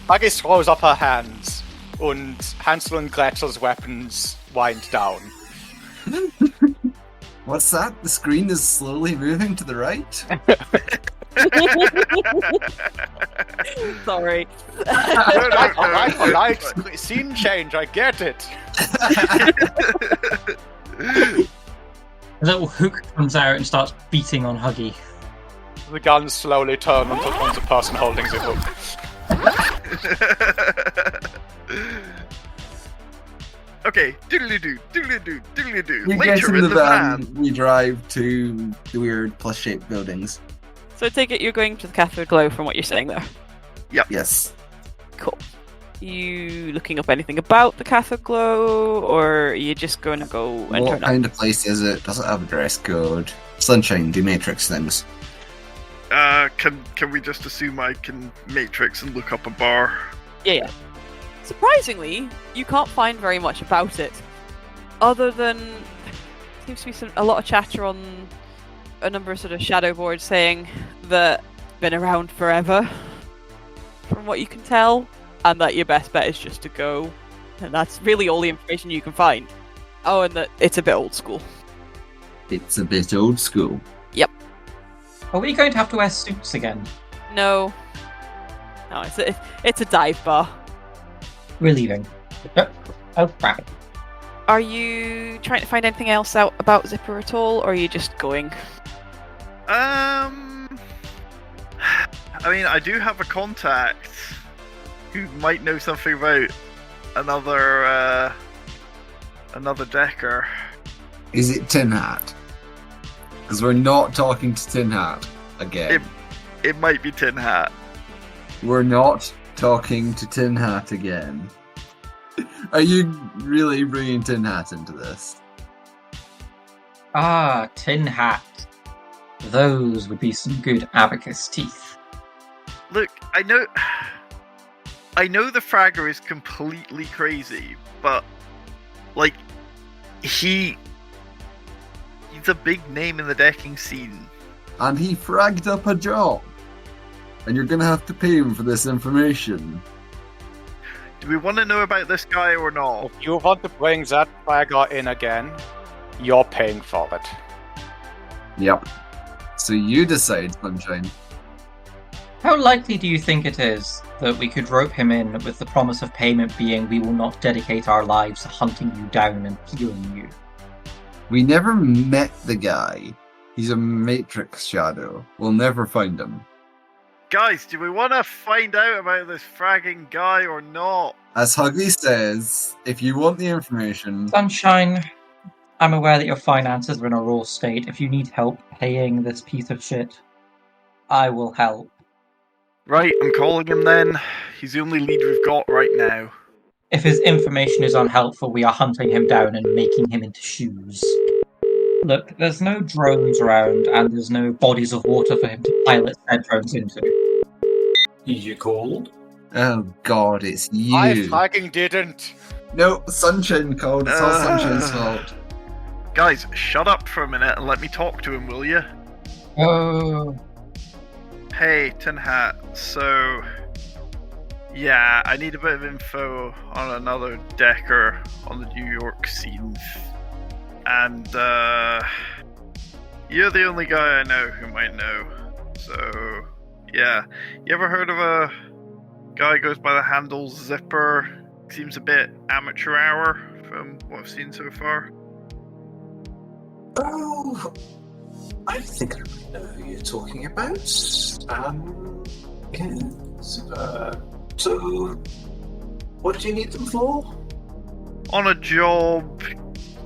Huggy throws up her hands, and Hansel and Gretel's weapons wind down. What's that? The screen is slowly moving to the right? Sorry. I like scene change, I get it. A little hook comes out and starts beating on Huggy. The guns slowly turn on the person holding the hook. Okay, doodly-doo, doodly-doo, doodly-doo. We get Later in in the van, we drive to the weird plus-shaped buildings. So I take it you're going to the cathode glow from what you're saying there. Yep. Yes. Cool. You looking up anything about the cathode glow, or are you just going to go and What turn up? kind of place is it? Does it have a dress code? Sunshine, do Matrix things. Can we just assume I can matrix and look up a bar? Yeah. Surprisingly, you can't find very much about it, other than seems to be a lot of chatter on a number of sort of shadow boards saying that it's been around forever, from what you can tell, and that your best bet is just to go, and that's really all the information you can find. Oh, and that it's a bit old school. It's a bit old school. Yep. Are we going to have to wear suits again? No, it's a dive bar. We're leaving. Oh crap. Are you trying to find anything else out about Zipper at all, or are you just going? I mean, I do have a contact who might know something about another Decker. Is it Tin Hat? Because we're not talking to Tin Hat again. It might be Tin Hat. We're not talking to Tin Hat again. Are you really bringing Tin Hat into this? Ah, Tin Hat. Those would be some good abacus teeth. Look, I know the Fragger is completely crazy, but like he's a big name in the decking scene. And he fragged up a job. And you're gonna have to pay him for this information. Do we want to know about this guy or not? If you want to bring that fragger in again, you're paying for it. Yep. So you decide, Sunshine. How likely do you think it is that we could rope him in with the promise of payment being we will not dedicate our lives to hunting you down and killing you? We never met the guy. He's a Matrix shadow. We'll never find him. Guys, do we want to find out about this fragging guy or not? As Huggy says, if you want the information... Sunshine, I'm aware that your finances are in a raw state. If you need help paying this piece of shit, I will help. Right, I'm calling him then. He's the only lead we've got right now. If his information is unhelpful, we are hunting him down and making him into shoes. Look, there's no drones around, and there's no bodies of water for him to pilot said drones into. You called? Oh god, it's you. I fucking didn't. No, Sunshine called. It's all Sunshine's fault. Guys, shut up for a minute and let me talk to him, will you? Oh. Hey, Tin Hat. So, yeah, I need a bit of info on another Decker on the New York scene. And, you're the only guy I know who might know. So, yeah. You ever heard of a guy who goes by the handle Zipper? Seems a bit amateur hour from what I've seen so far. Oh, I think I really know who you're talking about. Yes. So, what do you need them for? On a job,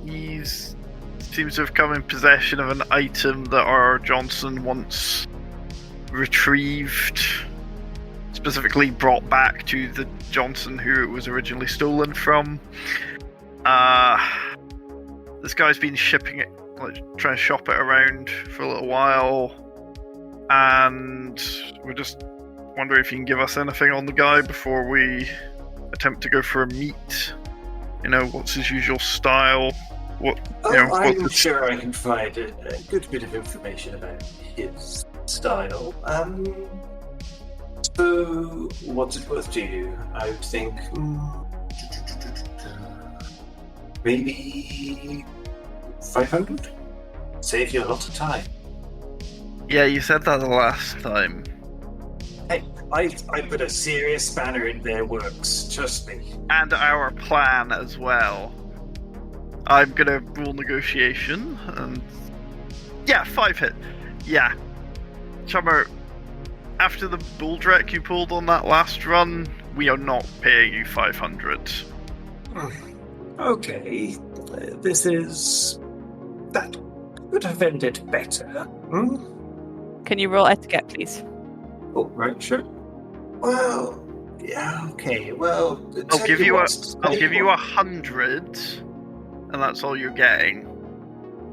he's seems to have come in possession of an item that our Johnson once retrieved, specifically brought back to the Johnson who it was originally stolen from. This guy's been shipping it, like trying to shop it around for a little while, and we're just wondering if you can give us anything on the guy before we attempt to go for a meet. You know, what's his usual style? I'm sure I can provide a good bit of information about his style. So, what's it worth to you? I would think maybe 500? Save you a lot of time. Yeah, you said that the last time. Hey, I put a serious spanner in their works, trust me. And our plan as well. I'm gonna rule negotiation, and yeah, 5 hit. Yeah. Chummer, after the bull trek you pulled on that last run, we are not paying you 500. Okay, that could have ended better. Can you roll etiquette, please? Oh, right, sure. Well, yeah, okay. Well, I'll give you 100, and that's all you're getting.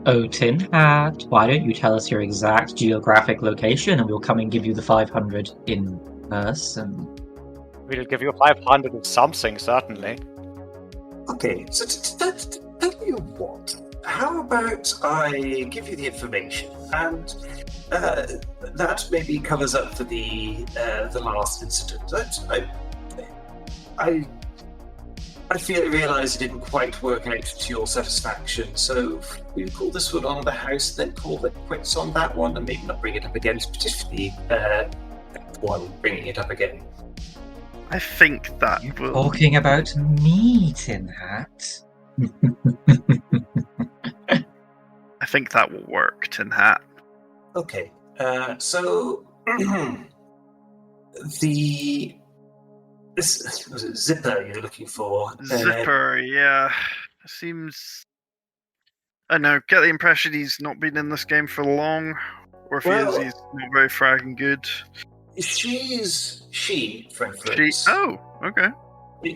Oh, Tin Hat, why don't you tell us your exact geographic location, and we'll come and give you the 500 in person. We'll give you 500 of something, certainly. Okay, so tell you what. How about I give you the information, and that maybe covers up for the last incident. I realize it didn't quite work out to your satisfaction, so we call this one on the house, then call it quits on that one, and maybe not bring it up again, particularly one bringing it up again. I think that will... Talking about me, Tin Hat. I think that will work, Tin Hat. Okay, so this was it Zipper you're looking for? Zipper, yeah. Seems... I don't know, get the impression he's not been in this game for long, or if he is, he's not very fragging good. She, for instance. Oh, okay.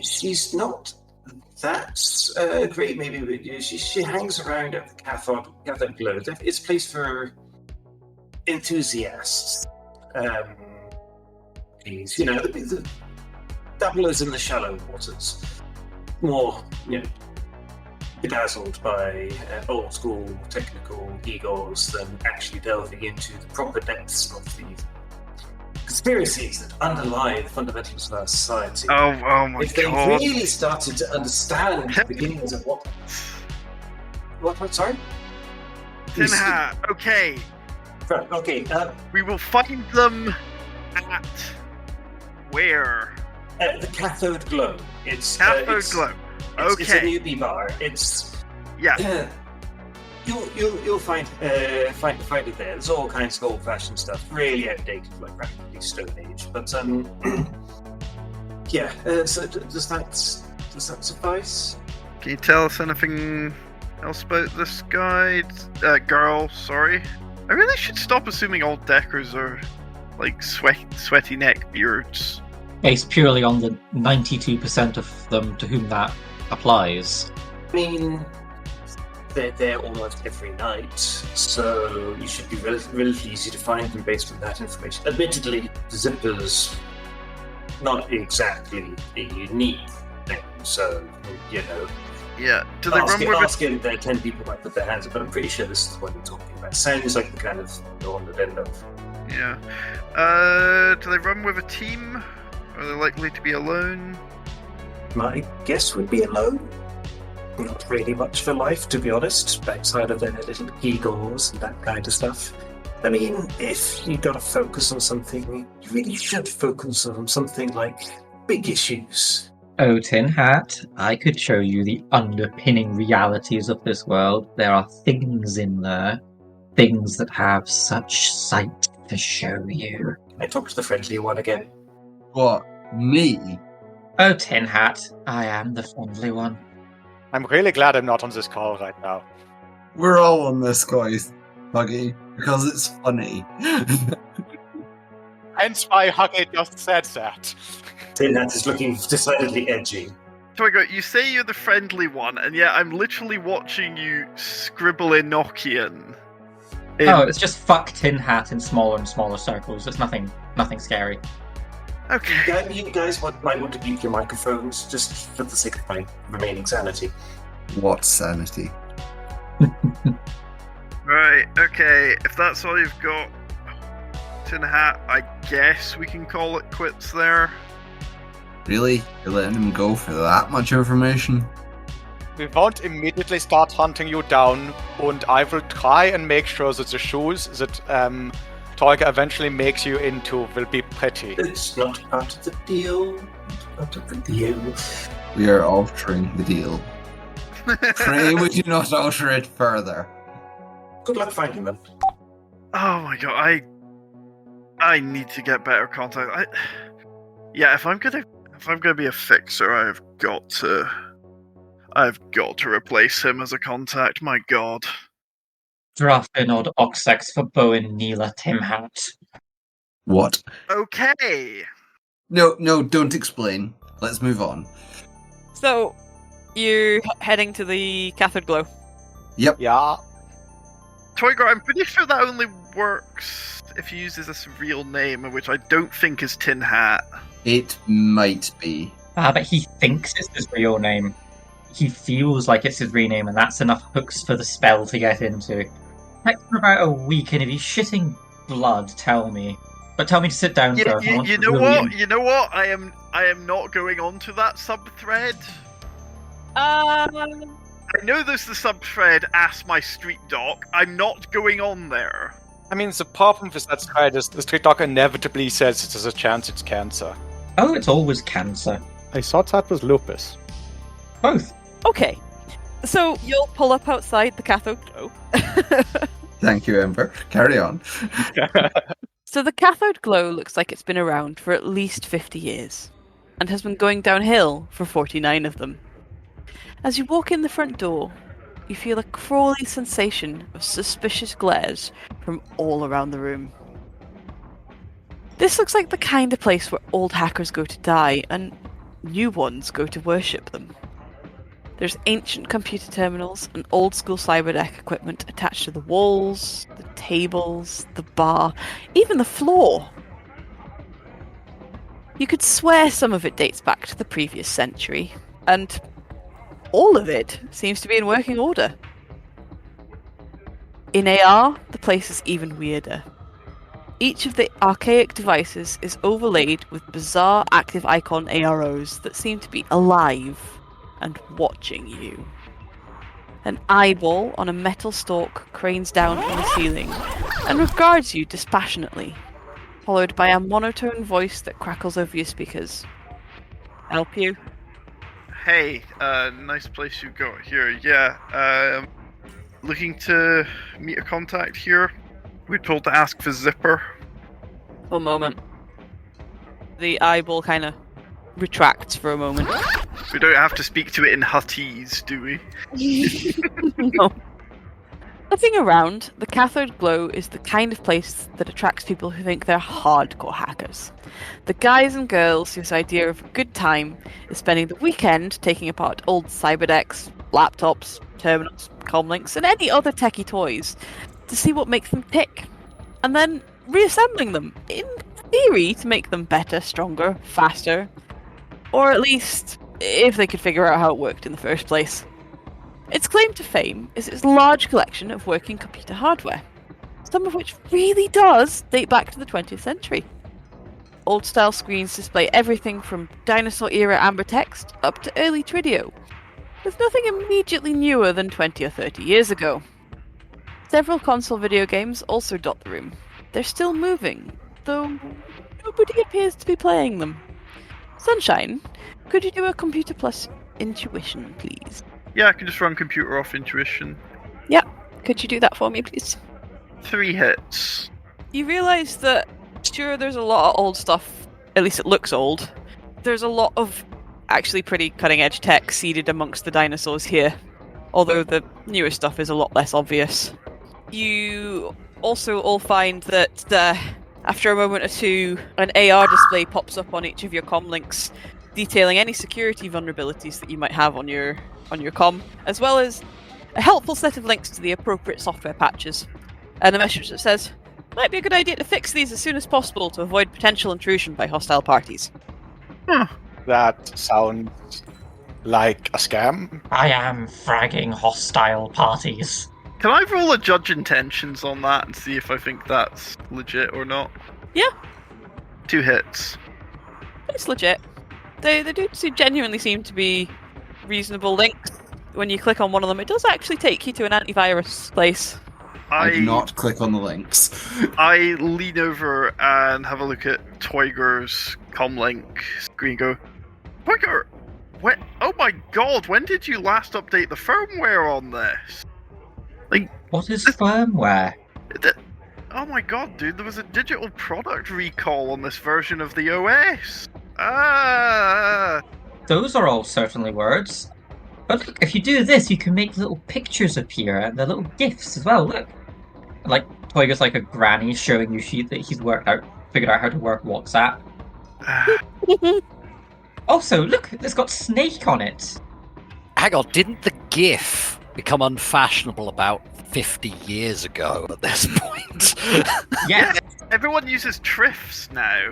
She's not that great, maybe, but she hangs around at the cathode globe. It's a place for enthusiasts. Please, the dabblers in the shallow waters. More, bedazzled by old school technical egos than actually delving into the proper depths of the conspiracies that underlie the fundamentals of our society. Oh my god. If they really started to understand the beginnings of what, sorry? Tin Hat, okay. Right, okay. We will find them at where? At the cathode globe. It's cathode globe. Okay. It's a newbie bar. It's You'll find it there. There's all kinds of old-fashioned stuff, really outdated, like practically Stone Age. But So does that suffice? Can you tell us anything else about this guy? Girl, sorry. I really should stop assuming all deckers are like sweaty neck beards. Based purely on the 92% of them to whom that applies. I mean, they're there almost every night, so you should be relatively easy to find them based on that information. Admittedly, Zipper's not exactly a unique thing, so, Yeah, do they run with asking there 10 people might put their hands up, but I'm pretty sure this is what you're talking about. Sounds like the kind of one that end of. Yeah. Do they run with a team? Are they likely to be alone? My guess would be alone. Not really much for life, to be honest, outside of their little egos and that kind of stuff. I mean, if you gotta focus on something, you really should focus on something like big issues. Oh, Tin Hat, I could show you the underpinning realities of this world. There are things in there, things that have such sight to show you. I talked to the friendly one again. What? Me? Oh, Tin Hat, I am the friendly one. I'm really glad I'm not on this call right now. We're all on this, guys, Huggy, because it's funny. Hence why Huggy just said that. Tin Hat is looking decidedly edgy. So I go, you say you're the friendly one, and yet I'm literally watching you scribble Enochian. Oh, it's just fuck Tin Hat in smaller and smaller circles. It's nothing scary. Okay. You guys might want to mute your microphones just for the sake of my remaining sanity. What sanity? Right, okay. If that's all you've got, Tin Hat, I guess we can call it quits there. Really? You're letting him go for that much information? We won't immediately start hunting you down, and I will try and make sure that the shoes that Tolga eventually makes you into will be pretty. It's not part of the deal. Part of the deal. We are altering the deal. Pray would you not alter it further? Good luck finding them. Oh my god, I need to get better contact. If I'm gonna be a fixer, I've got to replace him as a contact. My God. Drafin odd Oxex for Bowen Neela Timhat. What? Okay. No, don't explain. Let's move on. So, you're heading to the cathode glow. Yep. Yeah. Toygar, I'm pretty sure that only works if he uses this real name, which I don't think is Tin Hat. It might be. But he thinks it's his real name. He feels like it's his real name, and that's enough hooks for the spell to get into. Like for about a week, and if he's shitting blood, tell me. But tell me to sit down first. You know what? You know what? I am not going on to that sub-thread. I know there's the sub-thread, Ask My Street Doc. I'm not going on there. I mean, the problem with that thread is the street doc inevitably says there's a chance it's cancer. Oh, it's always cancer. I thought that was lupus. Both. Okay. So, you'll pull up outside the cathode glow. Thank you, Ember. Carry on. So the cathode glow looks like it's been around for at least 50 years, and has been going downhill for 49 of them. As you walk in the front door, you feel a crawly sensation of suspicious glares from all around the room. This looks like the kind of place where old hackers go to die, and new ones go to worship them. There's ancient computer terminals and old-school cyberdeck equipment attached to the walls, the tables, the bar, even the floor. You could swear some of it dates back to the previous century, and all of it seems to be in working order. In AR, the place is even weirder. Each of the archaic devices is overlaid with bizarre active icon AROs that seem to be alive and watching you. An eyeball on a metal stalk cranes down from the ceiling and regards you dispassionately, followed by a monotone voice that crackles over your speakers. Help you? Hey, nice place you got here. Yeah, looking to meet a contact here. We're told to ask for Zipper. One moment. The eyeball kind of retracts for a moment. We don't have to speak to it in Huttese, do we? No. Looking around, the cathode glow is the kind of place that attracts people who think they're hardcore hackers. The guys and girls whose idea of a good time is spending the weekend taking apart old cyberdecks, laptops, terminals, comlinks, and any other techie toys to see what makes them tick, and then reassembling them, in theory, to make them better, stronger, faster, or at least if they could figure out how it worked in the first place. Its claim to fame is its large collection of working computer hardware, some of which really does date back to the 20th century. Old-style screens display everything from dinosaur-era amber text up to early Tridio, with nothing immediately newer than 20 or 30 years ago. Several console video games also dot the room. They're still moving, though nobody appears to be playing them. Sunshine, could you do a computer plus intuition, please? Yeah, I can just run computer off intuition. Yeah, could you do that for me, please? 3 hits. You realise that, sure, there's a lot of old stuff, at least it looks old. There's a lot of actually pretty cutting-edge tech seeded amongst the dinosaurs here, although the newer stuff is a lot less obvious. You also all find that after a moment or two, an AR display pops up on each of your comm links, detailing any security vulnerabilities that you might have on your comm, as well as a helpful set of links to the appropriate software patches, and a message that says, might be a good idea to fix these as soon as possible to avoid potential intrusion by hostile parties. That sounds like a scam. I am fragging hostile parties. Can I roll a judge intentions on that and see if I think that's legit or not? Yeah. 2 hits. It's legit. They do genuinely seem to be reasonable links. When you click on one of them, it does actually take you to an antivirus place. I do not click on the links. I lean over and have a look at Toyger's comlink screen and go, Toyger, oh my god, when did you last update the firmware on this? What is firmware? Oh my god, dude, there was a digital product recall on this version of the OS! Ah! Those are all certainly words. But look, if you do this, you can make little pictures appear and the little GIFs as well. Look, like Toyga's like a granny showing you that he's figured out how to work WhatsApp. Also, look, it's got Snake on it. Hang on, didn't the GIF become unfashionable about 50 years ago at this point? Yes. Everyone uses TRIFs now.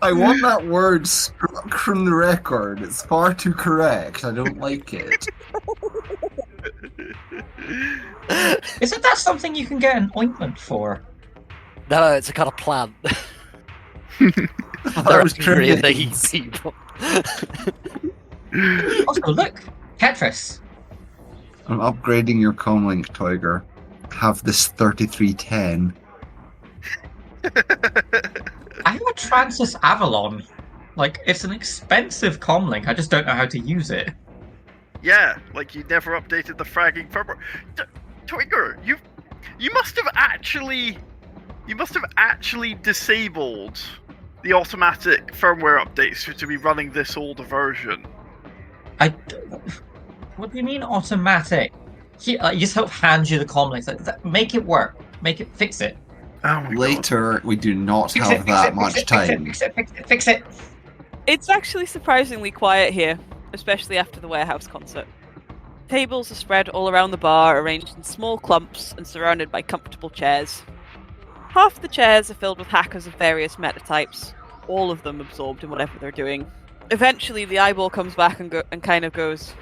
I want that word struck from the record. It's far too correct. I don't like it. Isn't that something you can get an ointment for? No, it's a kind of plant. That They're was angry and they tremendous. eat people. Also, look, Tetris. I'm upgrading your comlink, Tiger. Have this 3310. I have a Transys Avalon. Like, it's an expensive comlink, I just don't know how to use it. Yeah, like you never updated the fragging firmware. Twinger, you must have actually disabled the automatic firmware updates to be running this older version. What do you mean automatic? You just help hand you the comlinks. Make it work. Fix it. Oh my Later, we do not have that much time. Fix it. It's actually surprisingly quiet here, especially after the warehouse concert. Tables are spread all around the bar, arranged in small clumps and surrounded by comfortable chairs. Half the chairs are filled with hackers of various metatypes, all of them absorbed in whatever they're doing. Eventually, the eyeball comes back and kind of goes,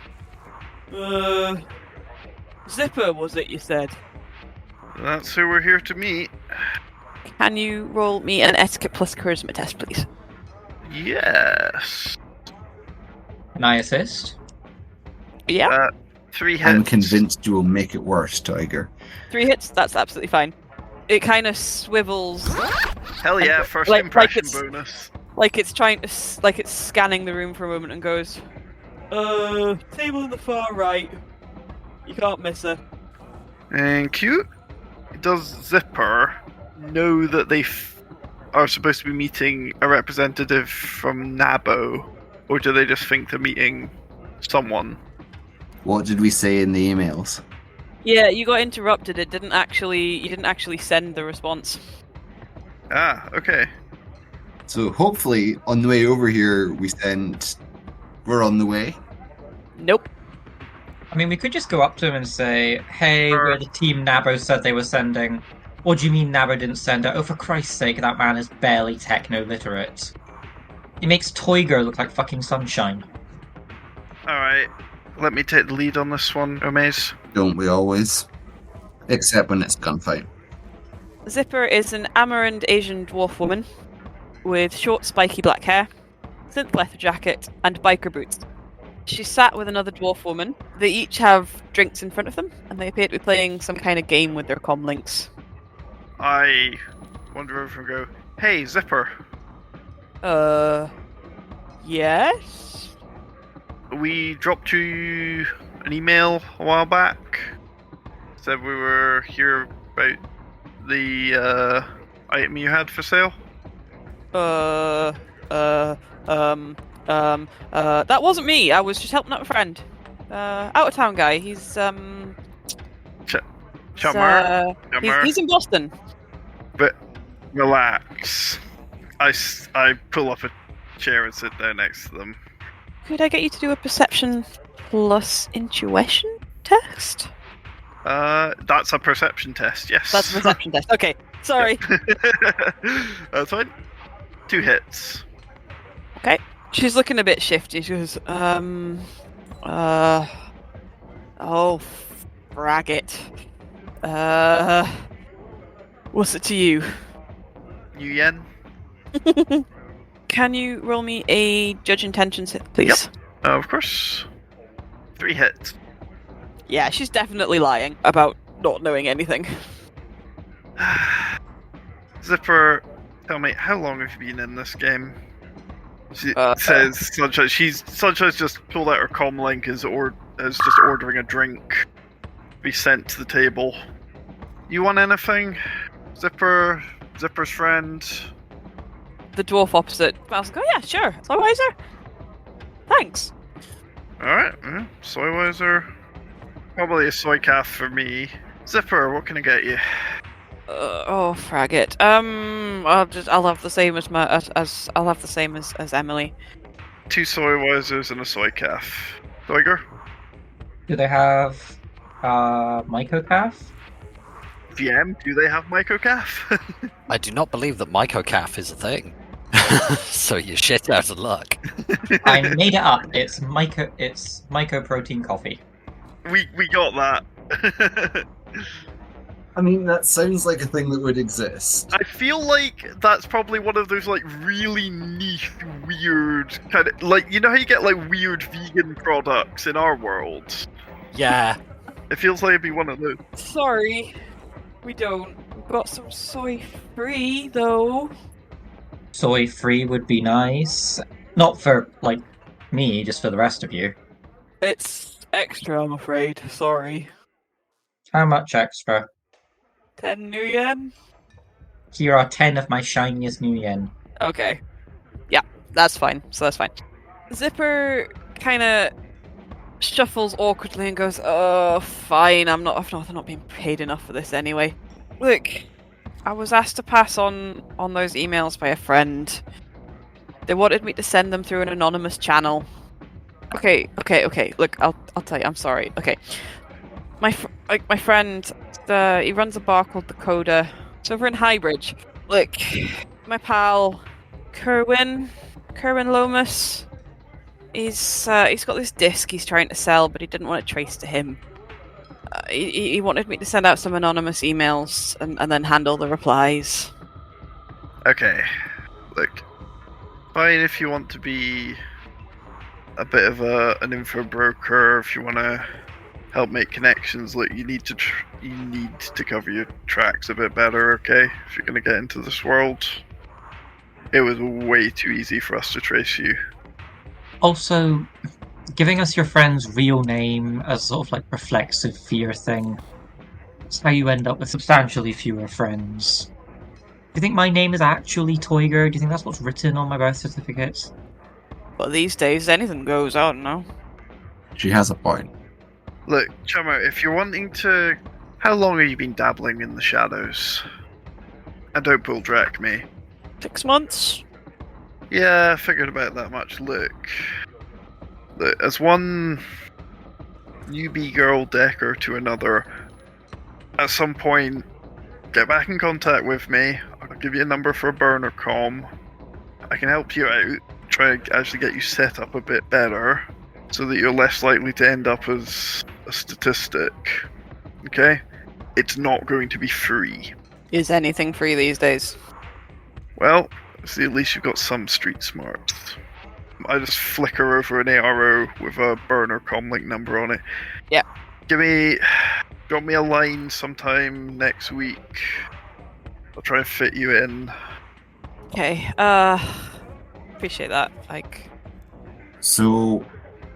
Zipper, was it you said? That's who we're here to meet. Can you roll me an etiquette plus charisma test, please? Yes. Can I assist? Yeah. 3 hits. I'm convinced you will make it worse, Tiger. 3 hits, that's absolutely fine. It kind of swivels. Hell yeah, first impression bonus. Like it's scanning the room for a moment and goes, table on the far right. You can't miss her. And cute. Does Zipper know that they are supposed to be meeting a representative from Nabo? Or do they just think they're meeting someone? What did we say in the emails? Yeah, you got interrupted. You didn't actually send the response. Ah, okay. So hopefully, on the way over here, we're on the way. Nope. I mean, we could just go up to him and say, hey, we're the team Nabo said they were sending. What do you mean Nabo didn't send it? Oh, for Christ's sake, that man is barely techno-literate. He makes Toyger look like fucking sunshine. Alright, let me take the lead on this one, Omaze. Don't we always? Except when it's gunfight. Zipper is an Amarant Asian dwarf woman with short, spiky black hair, synth leather jacket, and biker boots. She sat with another dwarf woman. They each have drinks in front of them, and they appear to be playing some kind of game with their comlinks. I wander over and go, hey, Zipper. Yes? We dropped you an email a while back. Said we were here about the item you had for sale. That wasn't me. I was just helping out a friend. Out of town guy. He's Chummer. He's in Boston. But relax. I pull up a chair and sit there next to them. Could I get you to do a perception plus intuition test? That's a perception test, yes. That's a perception test. Okay, sorry. That's fine. 2 hits. Okay. She's looking a bit shifty. She goes, oh, frag it. What's it to you? Yu Yen? Can you roll me a judge intentions hit, please? Yep. Of course. 3 hits. Yeah, she's definitely lying about not knowing anything. Zipper, tell me, how long have you been in this game? She says Sunshine's just pulled out her comlink is just ordering a drink. be sent to the table. You want anything? Zipper's friend? The dwarf opposite. I was like, oh yeah, sure. Soywiser. Thanks. Alright, Soywiser. Probably a soy calf for me. Zipper, what can I get you? Oh, frag it. I'll have the same as Emily. 2 Soywisers and a soy calf. Tiger? Do they have Myco Calf? VM, do they have Myco calf? I do not believe that mycocaf is a thing. So you're shit out of luck. I made it up. It's mycoprotein coffee. We got that. I mean, that sounds like a thing that would exist. I feel like that's probably one of those like really niche, weird kind of like, you know how you get like weird vegan products in our world? Yeah. It feels like it'd be one of those. Sorry, we don't. We've got some soy free though. Soy free would be nice. Not for like me, just for the rest of you. It's extra, I'm afraid. Sorry. How much extra? 10 new yen? Here are 10 of my shiniest new yen. Okay. Yeah, that's fine. So that's fine. Zipper kind of shuffles awkwardly and goes, "Oh, fine. I'm not being paid enough for this anyway. Look, I was asked to pass on those emails by a friend. They wanted me to send them through an anonymous channel. Okay. Look, I'll tell you. I'm sorry. Okay, my friend, he runs a bar called the Coda. It's over in Highbridge. Look, my pal, Kerwin Lomas. He's got this disc he's trying to sell, but he didn't want it traced to him. He wanted me to send out some anonymous emails and then handle the replies. Okay, look, fine if you want to be a bit of an info broker, if you want to help make connections. Look, you need to cover your tracks a bit better, okay? If you're going to get into this world, it was way too easy for us to trace you. Also, giving us your friend's real name as sort of like reflexive fear thing. It's how you end up with substantially fewer friends. Do you think my name is actually Toiger? Do you think that's what's written on my birth certificate? Well, these days anything goes, I don't know. She has a point. Look, Chummo, if you're wanting to... How long have you been dabbling in the shadows? And don't bull drag me. 6 months? Yeah, I figured about that much. Look, as one newbie girl decker to another, at some point, get back in contact with me. I'll give you a number for a burner comm. I can help you out, try and actually get you set up a bit better, so that you're less likely to end up as a statistic. Okay? It's not going to be free. Is anything free these days? Well, see, at least you've got some street smarts. I just flicker over an ARO with a burner comlink number on it. Yeah. Drop me a line sometime next week. I'll try and fit you in. Okay, appreciate that, like... So,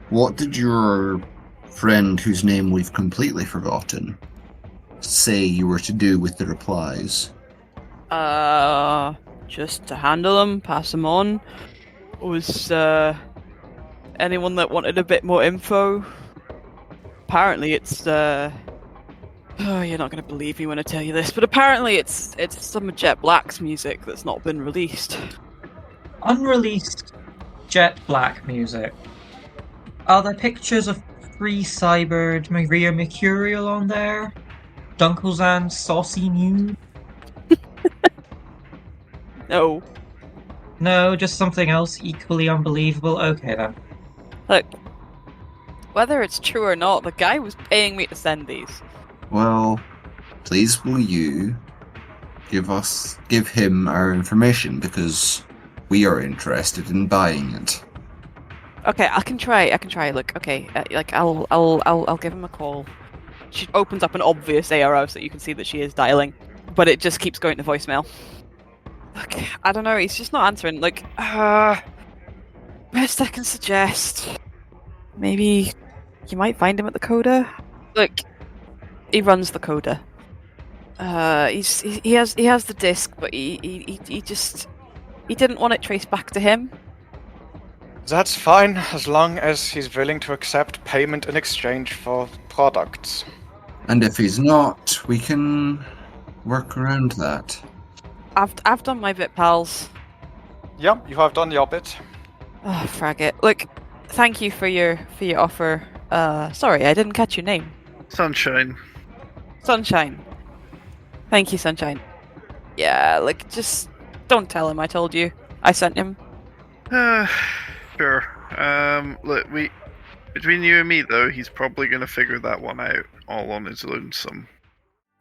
what did your friend, whose name we've completely forgotten, say you were to do with the replies? Just to handle them, pass them on. Was anyone that wanted a bit more info? Apparently it's oh, you're not gonna believe me when I tell you this, but apparently it's some of Jet Black's music that's not been released. Unreleased Jet Black music. Are there pictures of Free Cyberd Maria Mercurial on there? Dunkelzan's saucy nude? No. No, just something else equally unbelievable? Okay then. Look, whether it's true or not, the guy was paying me to send these. Well, please will you give him our information, because we are interested in buying it. Okay, I can try. Look, okay, I'll give him a call. She opens up an obvious ARO so you can see that she is dialing, but it just keeps going to voicemail. Look, I don't know, he's just not answering. Like, best I can suggest, maybe you might find him at the Coda. Look, He runs the coda. He has the disc, but he didn't want it traced back to him. That's fine, as long as he's willing to accept payment in exchange for products. And if he's not, we can work around that. I've done my bit, pals. Yeah, you have done your bit. Oh, frag it. Look, thank you for your offer. Sorry, I didn't catch your name. Sunshine. Sunshine. Thank you, Sunshine. Yeah, like, just don't tell him I told you. I sent him. Sure. Look, between you and me, though, he's probably going to figure that one out all on his lonesome.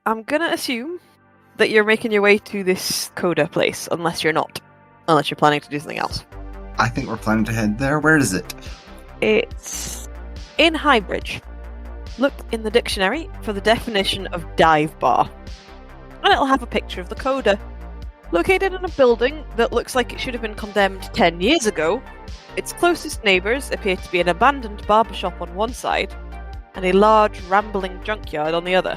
I'm gonna assume that you're making your way to this coda place, unless you're not. Unless you're planning to do something else. I think we're planning to head there. Where is it? It's in Highbridge. Look in the dictionary for the definition of dive bar. And it'll have a picture of the coda. Located in a building that looks like it should have been condemned 10 years ago, its closest neighbours appear to be an abandoned barbershop on one side and a large rambling junkyard on the other.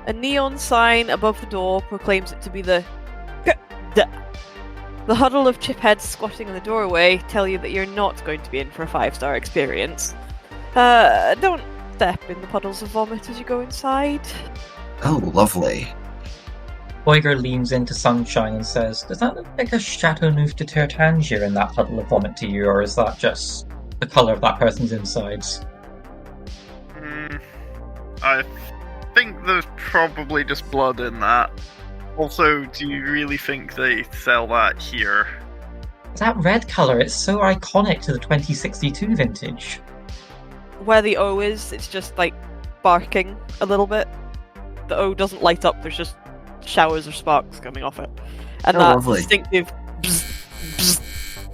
A neon sign above the door proclaims it to be the huddle of chipheads squatting in the doorway tell you that you're not going to be in for a 5-star experience. Don't step in the puddles of vomit as you go inside. Oh, lovely. Boiger leans into Sunshine and says, "Does that look like a Chateau Neuf de Tertangier in that puddle of vomit to you, or is that just the colour of that person's insides?" I think there's probably just blood in that. Also, do you really think they sell that here? That red colour, it's so iconic to the 2062 vintage. Where the O is, it's just like barking a little bit. The O doesn't light up, there's just showers of sparks coming off it. And that lovely. distinctive bzz, bzz,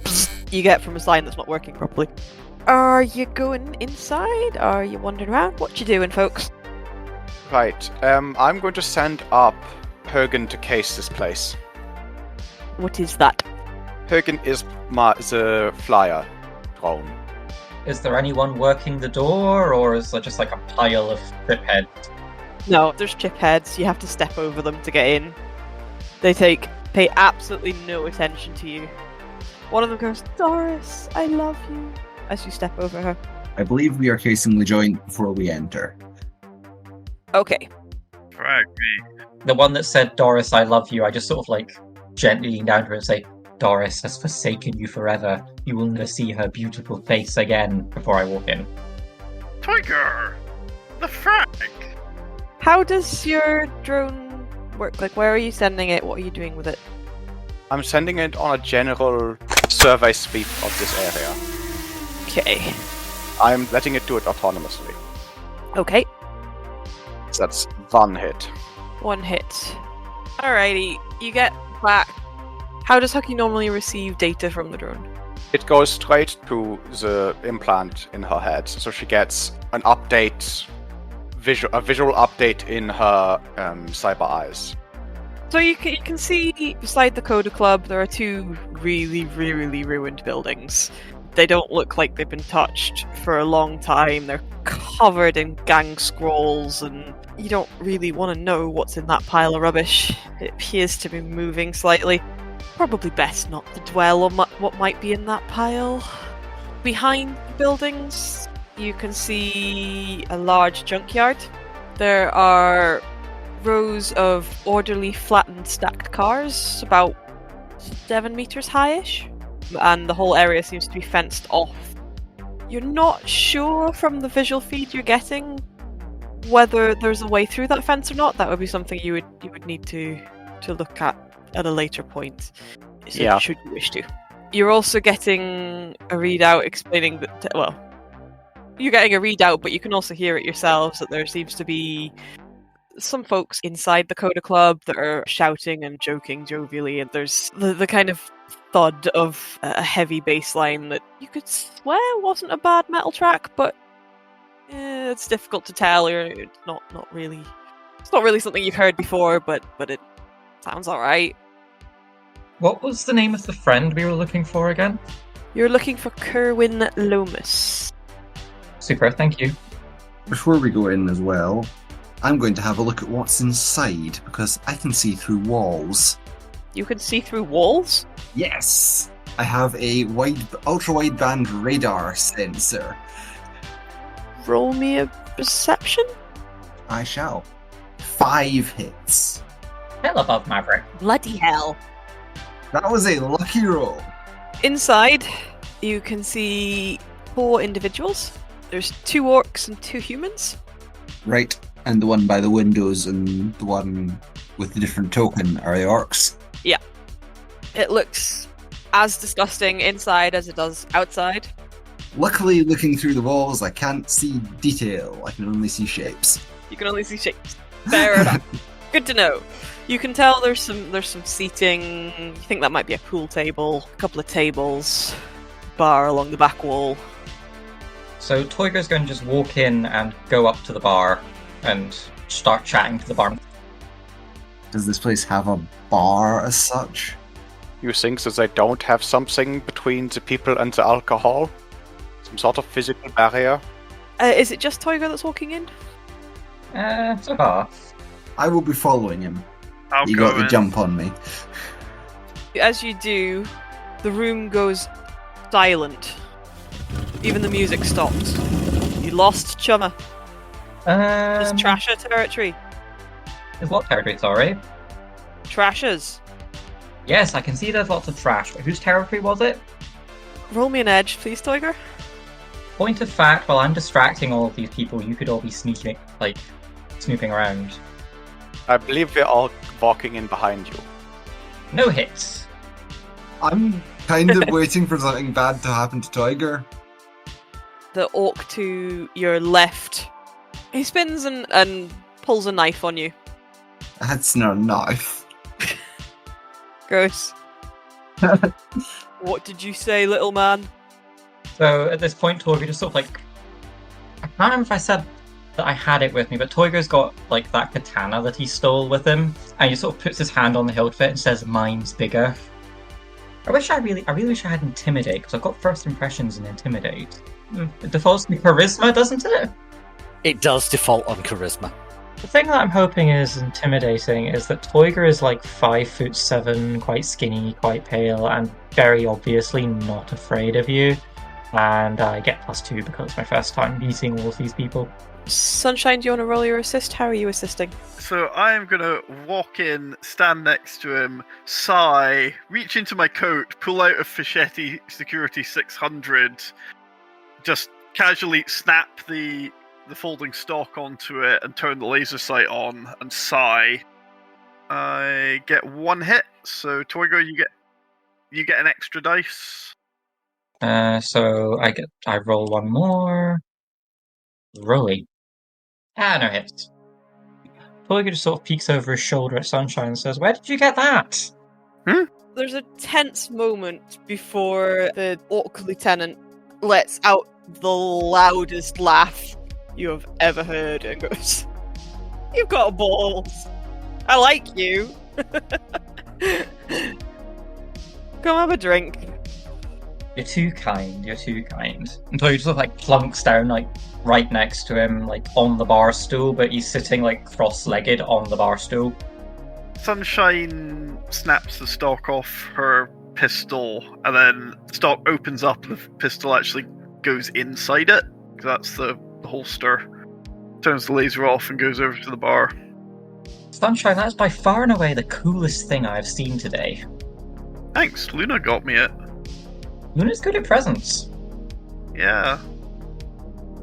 bzz you get from a sign that's not working properly. Are you going inside? Are you wandering around? What you doing, folks? Right, I'm going to send up Hergen to case this place. What is that? Hergen is the flyer drone. Is there anyone working the door, or is there just like a pile of trip heads? No, there's chip heads. You have to step over them to get in. They pay absolutely no attention to you. One of them goes, "Doris, I love you," as you step over her. I believe we are casing the joint before we enter. Okay. Frag me. The one that said, "Doris, I love you," I just sort of like gently lean down to her and say, "Doris has forsaken you forever. You will never see her beautiful face again," before I walk in. Tiger! The frag! How does your drone work? Like, where are you sending it? What are you doing with it? I'm sending it on a general survey sweep of this area. Okay. I'm letting it do it autonomously. Okay. So that's one hit. One hit. Alrighty. You get back. How does Hucky normally receive data from the drone? It goes straight to the implant in her head, so she gets an update, a visual update in her cyber eyes. So you can see beside the Coda Club there are two really, really ruined buildings. They don't look like they've been touched for a long time. They're covered in gang scrolls, and you don't really want to know what's in that pile of rubbish. It appears to be moving slightly. Probably best not to dwell on what might be in that pile. Behind the buildings, you can see a large junkyard. There are rows of orderly, flattened, stacked cars, about 7 meters high-ish, and the whole area seems to be fenced off. You're not sure from the visual feed you're getting whether there's a way through that fence or not. That would be something you would need to look at a later point, should you wish to. You're also getting a readout explaining that, well, you're getting a readout, but you can also hear it yourselves that there seems to be some folks inside the Coda Club that are shouting and joking jovially, and there's the kind of thud of a heavy bass line that you could swear wasn't a bad metal track, but it's difficult to tell. It's not really something you've heard before, but it sounds alright. What was the name of the friend we were looking for again? You're looking for Kerwin Lomas. Super, thank you. Before we go in as well, I'm going to have a look at what's inside, because I can see through walls. You can see through walls? Yes! I have a ultra-wideband radar sensor. Roll me a perception? I shall. 5 hits. Hell above Maverick. Bloody hell. That was a lucky roll. Inside, you can see 4 individuals. There's 2 orcs and 2 humans. Right, and the one by the windows and the one with the different token are the orcs. Yeah. It looks as disgusting inside as it does outside. Luckily, looking through the walls, I can't see detail. I can only see shapes. You can only see shapes. Fair enough. Good to know. You can tell there's some seating. You think that might be a pool table, a couple of tables, bar along the back wall. So Toygar's going to just walk in and go up to the bar and start chatting to the bar. Does this place have a bar as such? You think that they don't have something between the people and the alcohol? Some sort of physical barrier? Is it just Toygar that's walking in? So far. I will be following him. I'll You go got the in. jump on me. As you do, the room goes silent. Even the music stops. You lost Chummer. There's Trasher territory. Is what territory, sorry? Trashers. Yes, I can see there's lots of trash, but whose territory was it? Roll me an edge, please, Toygar. Point of fact, while I'm distracting all of these people, you could all be sneaking, snooping around. I believe we're all walking in behind you. No hits. I'm kind of waiting for something bad to happen to Tiger. The orc to your left, he spins and pulls a knife on you. That's not a knife. Gross. What did you say, little man? So at this point, Toygar just sort of I can't remember if I said that I had it with me, but Toygar's got that katana that he stole with him, and he sort of puts his hand on the hilt of it and says, "Mine's bigger." I really wish I had Intimidate, because I've got first impressions in Intimidate. It defaults to Charisma, doesn't it? It does default on charisma. The thing that I'm hoping is intimidating is that Toygar is 5'7", quite skinny, quite pale, and very obviously not afraid of you. And I get +2 because it's my first time meeting all of these people. Sunshine, do you want to roll your assist? How are you assisting? So I am going to walk in, stand next to him, sigh, reach into my coat, pull out a Fischetti Security 600, just casually snap the folding stock onto it and turn the laser sight on and sigh. I get 1 hit, so Toygar, you get an extra dice. So I roll 1 more. Rolly. No hits. Toygar just sort of peeks over his shoulder at Sunshine and says, "Where did you get that?" There's a tense moment before the orc lieutenant lets out the loudest laugh you have ever heard and goes, "You've got balls. I like you. Come have a drink." You're too kind, you're too kind. And Toygar just sort of plunks down right next to him, on the bar stool, but he's sitting cross-legged on the bar stool. Sunshine snaps the stock off her pistol, and then the stock opens up and the pistol actually goes inside it. That's the holster. Turns the laser off and goes over to the bar. Sunshine, that's by far and away the coolest thing I've seen today. Thanks, Luna got me it. Luna's good at presents. Yeah.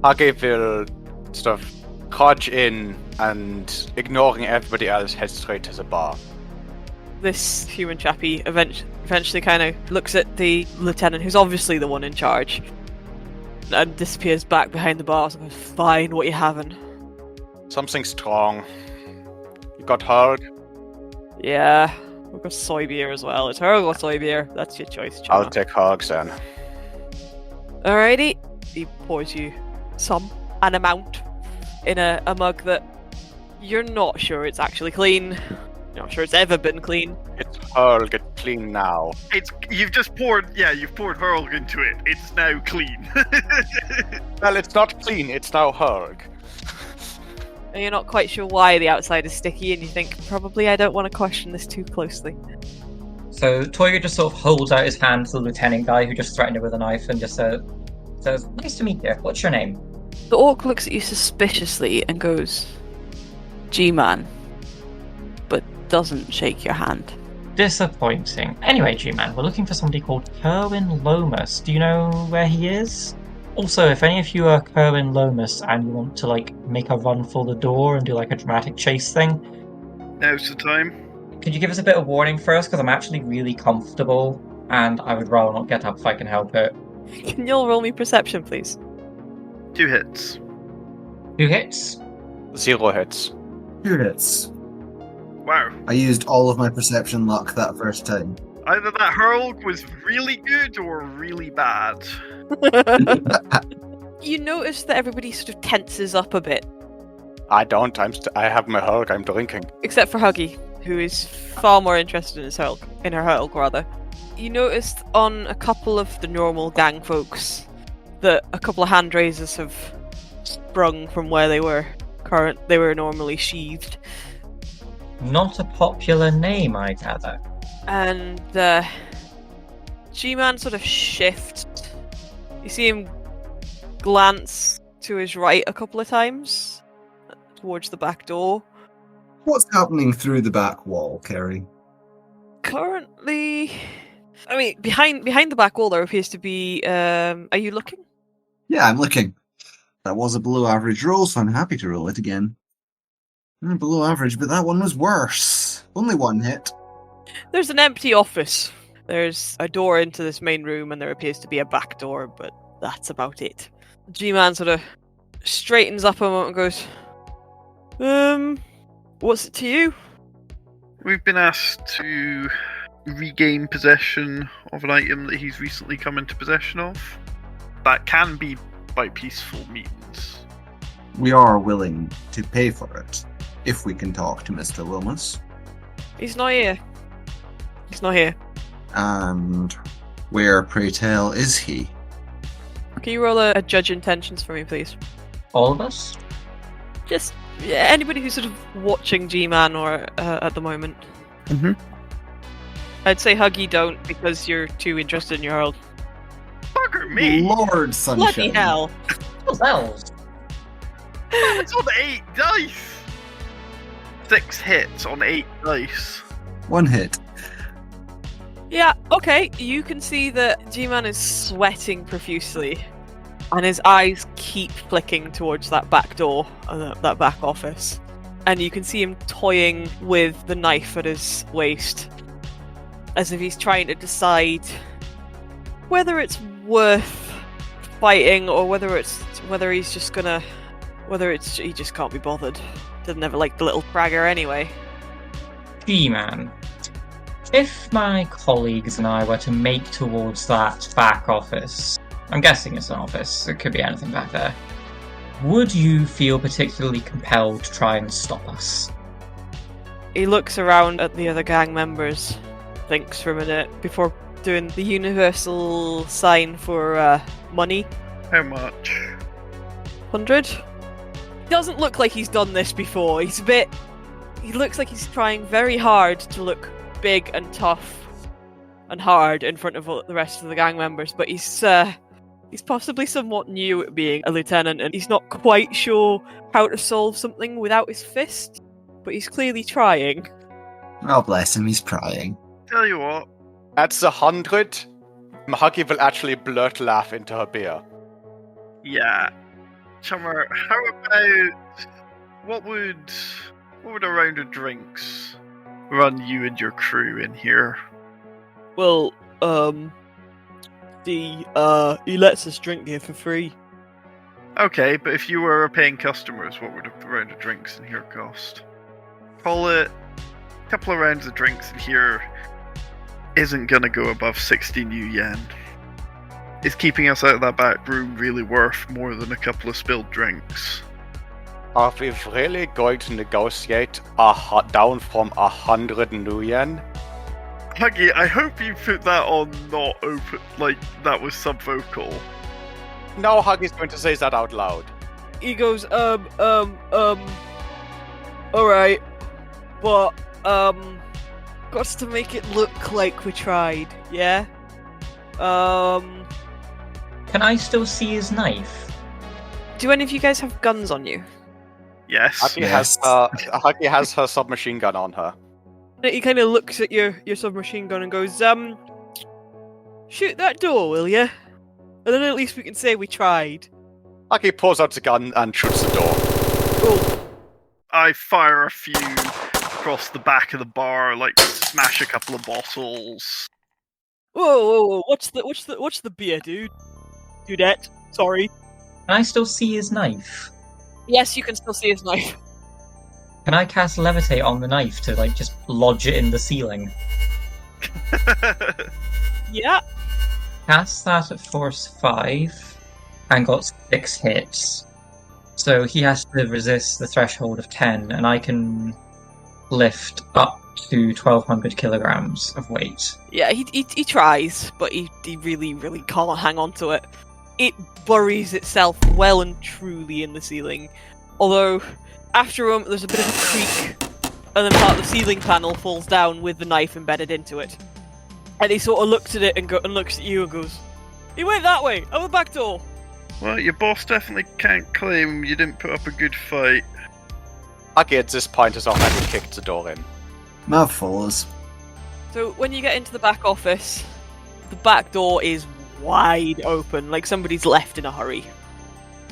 Hage will sort of trudge in and, ignoring everybody else, head straight to the bar. This human chappie eventually kind of looks at the lieutenant, who's obviously the one in charge, and disappears back behind the bar. So goes, "Fine, what you having?" Something strong. You got hurt? Yeah, we've got soy beer as well. It's her or soy beer. That's your choice, Chana. I'll take Hogs then. Alrighty. He pours you an amount in a mug that you're not sure it's actually clean. You're not sure it's ever been clean. It's Hurl, get clean now. You've poured Hurl into it. It's now clean. Well, it's not clean, it's now Hurl. And you're not quite sure why the outside is sticky, and you think, probably I don't want to question this too closely. So Toya just sort of holds out his hand to the lieutenant guy who just threatened her with a knife and just says, "Nice to meet you. What's your name?" The orc looks at you suspiciously and goes, G-Man, but doesn't shake your hand. Disappointing. Anyway, G-Man, we're looking for somebody called Kerwin Lomas. Do you know where he is? Also, if any of you are Kerwin Lomas and you want to, make a run for the door and do, a dramatic chase thing... Now's the time. Could you give us a bit of warning first? Because I'm actually really comfortable, and I would rather not get up if I can help it. Can you all roll me perception, please? 2 hits. 2 hits? 0 hits. 2 hits. Wow. I used all of my perception luck that first time. Either that hurl was really good or really bad. You notice that everybody sort of tenses up a bit. I don't. I have my Hulk. I'm drinking. Except for Huggy, who is far more interested in her Hulk, rather. You noticed on a couple of the normal gang folks that a couple of hand raisers have sprung from where they were normally sheathed. Not a popular name, I gather. And G-Man sort of shifts. You see him glance to his right a couple of times towards the back door. What's happening through the back wall, Kerry? Currently, I mean, behind the back wall there appears to be. Are you looking? Yeah, I'm looking. That was a below average roll, so I'm happy to roll it again. Below average, but that one was worse. Only 1 hit. There's an empty office. There's a door into this main room, and there appears to be a back door, but that's about it. G-Man sort of straightens up a moment and goes, what's it to you? We've been asked to regain possession of an item that he's recently come into possession of. That can be by peaceful means. We are willing to pay for it, if we can talk to Mr. Lomas. He's not here. And where, pray tell, is he? Can you roll a judge intentions for me, please? All of us? Just anybody who's sort of watching G-Man or at the moment. Mm-hmm. I'd say Huggy don't, because you're too interested in your world. Bugger me! Lord Sunshine. Bloody hell! What else? It's on 8 dice! 6 hits on 8 dice. 1 hit. Yeah, okay. You can see that G-Man is sweating profusely, and his eyes keep flicking towards that back door, that back office. And you can see him toying with the knife at his waist, as if he's trying to decide whether it's worth fighting or whether he just can't be bothered. Doesn't ever like the little bragger anyway. G-Man, if my colleagues and I were to make towards that back office, I'm guessing it's an office, it could be anything back there, would you feel particularly compelled to try and stop us? He looks around at the other gang members, thinks for a minute before doing the universal sign for money. How much? 100? Doesn't look like he's done this before. He looks like he's trying very hard to look big and tough and hard in front of the rest of the gang members, but he's possibly somewhat new at being a lieutenant, and he's not quite sure how to solve something without his fist, but he's clearly trying. Oh, bless him, he's trying. Tell you what. That's 100. Mahaki will actually blurt laugh into her beer. Yeah. Chummer, how about what would a round of drinks run you and your crew in here? Well, he lets us drink here for free. Okay, but if you were paying customers, what would a round of drinks in here cost? Call it a couple of rounds of drinks in here isn't gonna go above 60 new yen. Is keeping us out of that back room really worth more than a couple of spilled drinks? Are we really going to negotiate down from 100 new yen? Huggy, I hope you put that on not open, like that was subvocal. No, Huggy's going to say that out loud. He goes, Alright. But, got to make it look like we tried, yeah? Can I still see his knife? Do any of you guys have guns on you? Yes. Huggy has her submachine gun on her. He kind of looks at your submachine gun and goes, shoot that door, will ya? And then at least we can say we tried. Huggy pulls out the gun and shoots the door. Cool. I fire a few across the back of the bar, like smash a couple of bottles. Whoa! What's the beer, dude? Dudette, sorry. Can I still see his knife? Yes, you can still see his knife. Can I cast levitate on the knife to like just lodge it in the ceiling? Yeah. Cast that at force 5 and got 6 hits. So he has to resist the threshold of 10, and I can lift up to 1,200 kilograms of weight. Yeah, he tries, but he really, really can't hang on to it. It buries itself well and truly in the ceiling. Although, after a moment, there's a bit of a creak, and then part of the ceiling panel falls down with the knife embedded into it. And he sort of looks at it and looks at you and goes, "He went that way, out the back door." Well, your boss definitely can't claim you didn't put up a good fight. Huggy at this point has already kicked the door in. Mav follows. So when you get into the back office, the back door is wide open, like somebody's left in a hurry.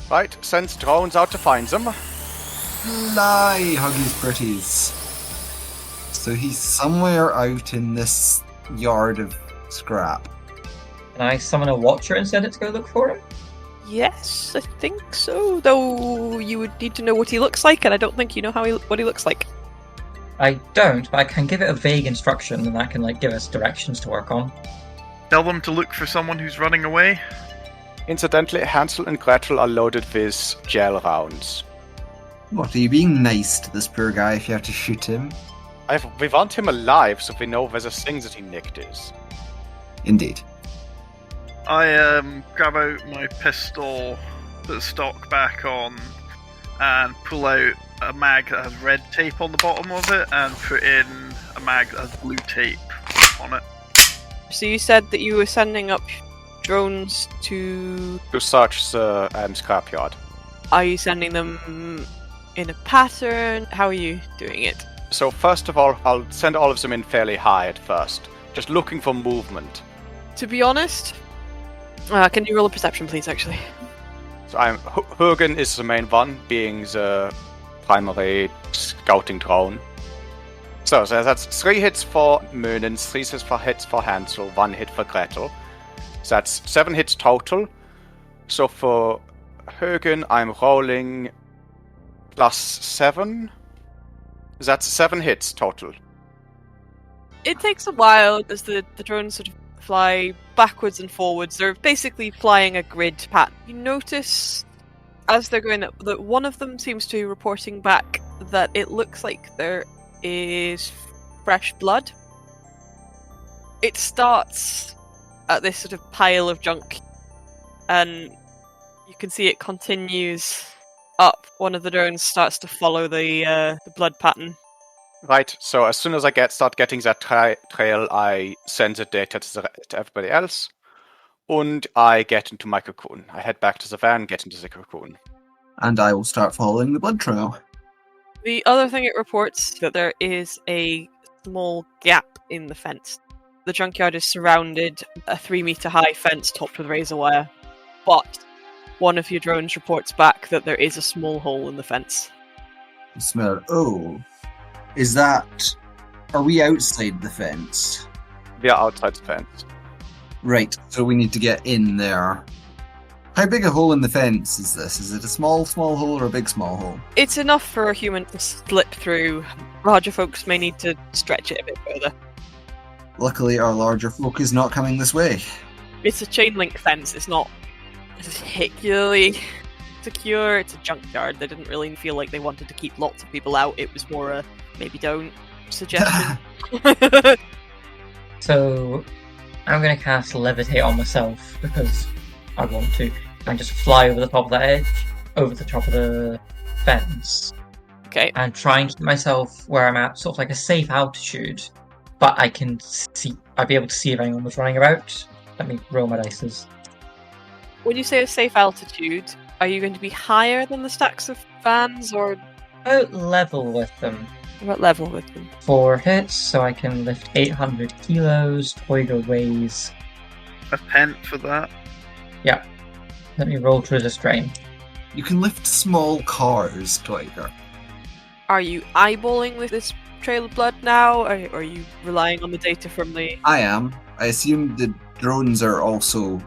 Right, sends drones out to find them. Fly, Huggy's pretties. So he's somewhere out in this yard of scrap. Can I summon a watcher and send it to go look for him? Yes, I think so. Though you would need to know what he looks like, and I don't think you know what he looks like. I don't, but I can give it a vague instruction, and that can like give us directions to work on. Tell them to look for someone who's running away. Incidentally, Hansel and Gretel are loaded with gel rounds. What, are you being nice to this poor guy if you have to shoot him? We want him alive, so we know where the thing that he nicked is. Indeed. I grab out my pistol, put the stock back on, and pull out a mag that has red tape on the bottom of it, and put in a mag that has blue tape on it. So you said that you were sending up drones to search the scrapyard. Are you sending them in a pattern? How are you doing it? So first of all, I'll send all of them in fairly high at first, just looking for movement. To be honest, can you roll a perception, please? Actually. So Hürgen is the main one, being the primary scouting drone. So that's 3 hits for Mönen, 3 hits for Hansel, 1 hit for Gretel. So that's 7 hits total. So for Hürgen, I'm rolling +7. That's 7 hits total. It takes a while as the drones sort of fly backwards and forwards. They're basically flying a grid pattern. You notice as they're going that one of them seems to be reporting back that it looks like there is fresh blood. It starts at this sort of pile of junk, and you can see it continues up. One of the drones starts to follow the blood pattern. Right, so as soon as I start getting that trail, I send the data to everybody else, and I get into my cocoon. I head back to the van, get into the cocoon. And I will start following the blood trail. The other thing it reports that there is a small gap in the fence. The junkyard is surrounded a 3-meter high fence topped with razor wire, but one of your drones reports back that there is a small hole in the fence. Smell. Oh. Is that... Are we outside the fence? We are outside the fence. Right, so we need to get in there. How big a hole in the fence is this? Is it a small hole or a big small hole? It's enough for a human to slip through. Larger folks may need to stretch it a bit further. Luckily, our larger folk is not coming this way. It's a chain link fence. It's not particularly secure. It's a junkyard. They didn't really feel like they wanted to keep lots of people out. It was more a maybe don't suggestion. So I'm going to cast levitate on myself because I want to, and just fly over the top of that edge, over the top of the fence. Okay. and try and keep myself where I'm at, sort of like a safe altitude. But I can see, I'd be able to see if anyone was running about. Let me roll my dices. When you say a safe altitude, are you going to be higher than the stacks of vans, or About level with them. what level with them? 4 hits, so I can lift 800 kilos. Toiga weighs. A pent for that. Yeah. Let me roll to resist strain. You can lift small cars, Toiger. Are you eyeballing this trail of blood now, or are you relying on the data from the... I am. I assume the drones are also,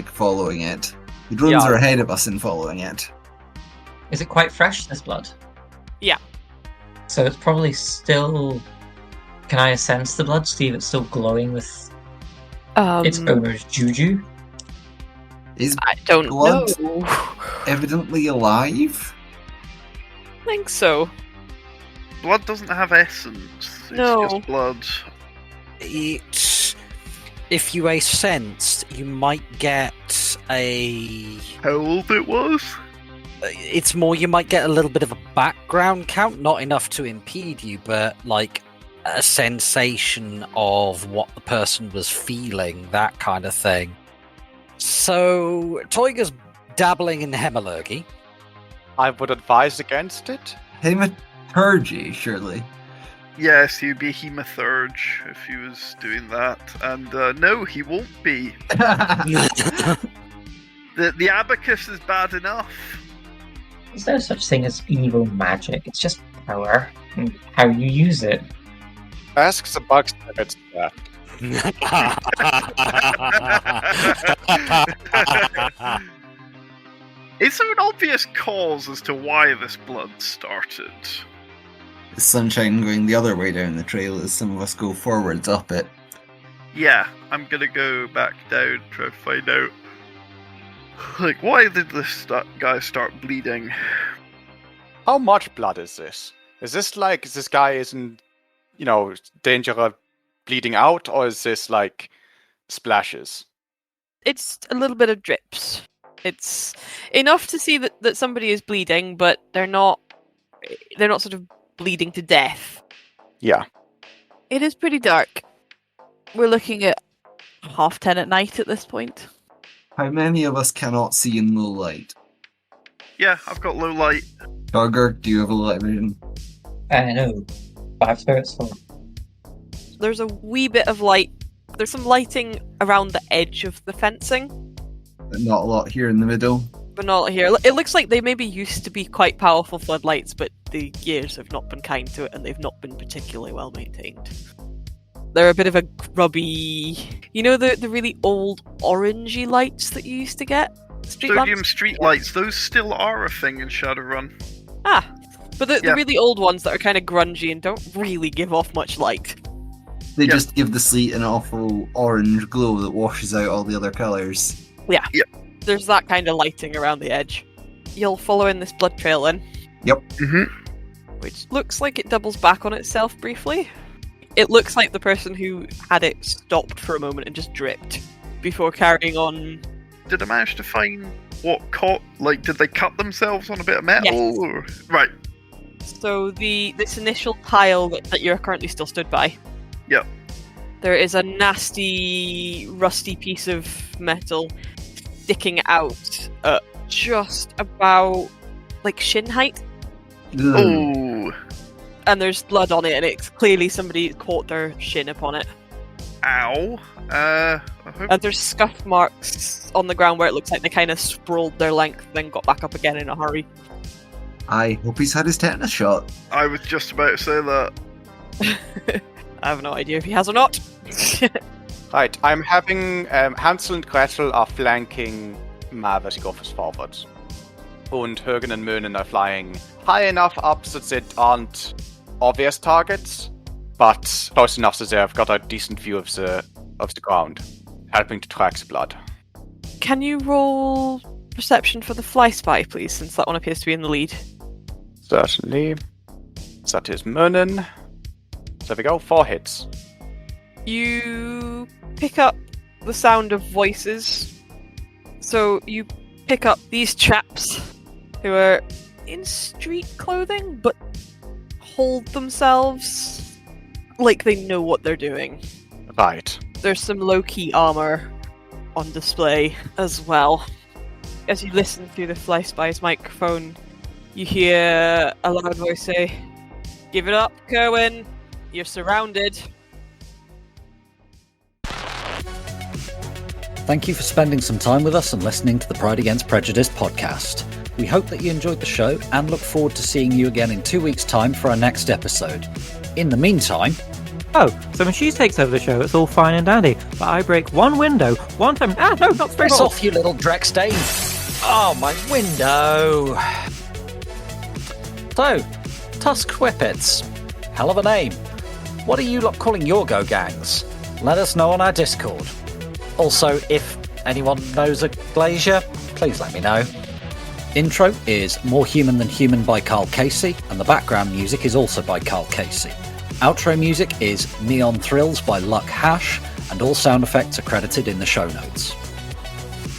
following it. The drones are ahead of us in following it. Is it quite fresh, this blood? Yeah. So it's probably still... Can I sense the blood, see if it's still glowing with its owner's juju? Is I don't blood know. evidently alive? I think so. Blood doesn't have essence. It's No. just blood. If you are sensed, you might get a... How old it was? It's more, you might get a little bit of a background count, not enough to impede you, but a sensation of what the person was feeling, that kind of thing. So, Toiga's dabbling in hemalurgy. I would advise against it. Hematurgy, surely. Yes, he'd be hemathurge if he was doing that. And no, he won't be. The abacus is bad enough. There's no such thing as evil magic. It's just power and how you use it. Ask the bug spirits that. Is there an obvious cause as to why this blood started? The sunshine going the other way down the trail as some of us go forwards up it. Yeah, I'm gonna go back down, try to find out. Why did this guy start bleeding? How much blood is this? Is this this guy is in, danger of bleeding out, or is this splashes? It's a little bit of drips. It's enough to see that somebody is bleeding, but they're not sort of bleeding to death. Yeah. It is pretty dark. We're looking at 10:30 at night at this point. How many of us cannot see in low light? Yeah, I've got low light. Dogger, do you have a light vision? No. 5 spirits full. There's a wee bit of light. There's some lighting around the edge of the fencing, But not a lot here in the middle. but not here. It looks like they maybe used to be quite powerful floodlights, but the years have not been kind to it, and they've not been particularly well maintained. They're a bit of a grubby... You know the really old orangey lights that you used to get? Sodium street lights, those still are a thing in Shadowrun. Ah, but the really old ones that are kind of grungy and don't really give off much light. They just give the sleet an awful orange glow that washes out all the other colours. Yeah. There's that kind of lighting around the edge. You'll follow in this blood trail then. Yep. Mm-hmm. Which looks like it doubles back on itself briefly. It looks like the person who had it stopped for a moment and just dripped before carrying on. Did I manage to find what caught? Did they cut themselves on a bit of metal? Yes. Or... Right. So this initial tile that you're currently still stood by. Yep. There is a nasty, rusty piece of metal sticking out at just about shin height. Oh. And there's blood on it, and it's clearly somebody caught their shin upon it. Ow. And there's scuff marks on the ground where it looks like they kind of sprawled their length, then got back up again in a hurry. I hope he's had his tetanus shot. I was just about to say that. I have no idea if he has or not. Right, I'm having Hansel and Gretel are flanking Mav as he goes forwards. And Hürgen and Mönen are flying high enough up so that they aren't obvious targets, but close enough so they've got a decent view of the ground, helping to track the blood. Can you roll perception for the fly spy, please, since that one appears to be in the lead? Certainly. That is Mönen. There we go, 4 hits. You pick up the sound of voices. So you pick up these chaps who are in street clothing, but hold themselves like they know what they're doing. Right. There's some low-key armor on display as well. As you listen through the Fly Spy's microphone, you hear a loud voice say, "Give it up, Kerwin. You're surrounded." Thank you for spending some time with us and listening to the Pride Against Prejudice podcast. We hope that you enjoyed the show and look forward to seeing you again in 2 weeks' time for our next episode. In the meantime... Oh, so when she takes over the show, it's all fine and dandy, but I break one window, one time... Ah, no, not straight Piss off, you little Drexdane! Oh, my window! So, Tusk Whippets. Hell of a name. What are you lot calling your Go gangs? Let us know on our Discord. Also, if anyone knows a glazier, please let me know. Intro is More Human Than Human by Carl Casey, and the background music is also by Carl Casey. Outro music is Neon Thrills by Luck Hash, and all sound effects are credited in the show notes.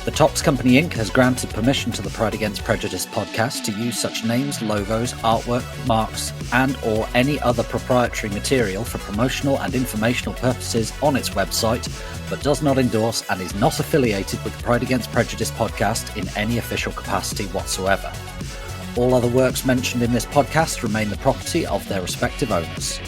The Topps Company Inc. has granted permission to the Pride Against Prejudice podcast to use such names, logos, artwork, marks, and or any other proprietary material for promotional and informational purposes on its website, but does not endorse and is not affiliated with the Pride Against Prejudice podcast in any official capacity whatsoever. All other works mentioned in this podcast remain the property of their respective owners.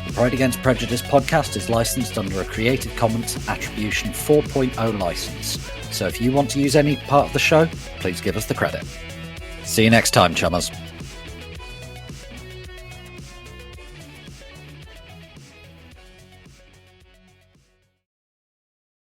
The Pride Against Prejudice podcast is licensed under a Creative Commons Attribution 4.0 license. So if you want to use any part of the show, please give us the credit. See you next time, chummers.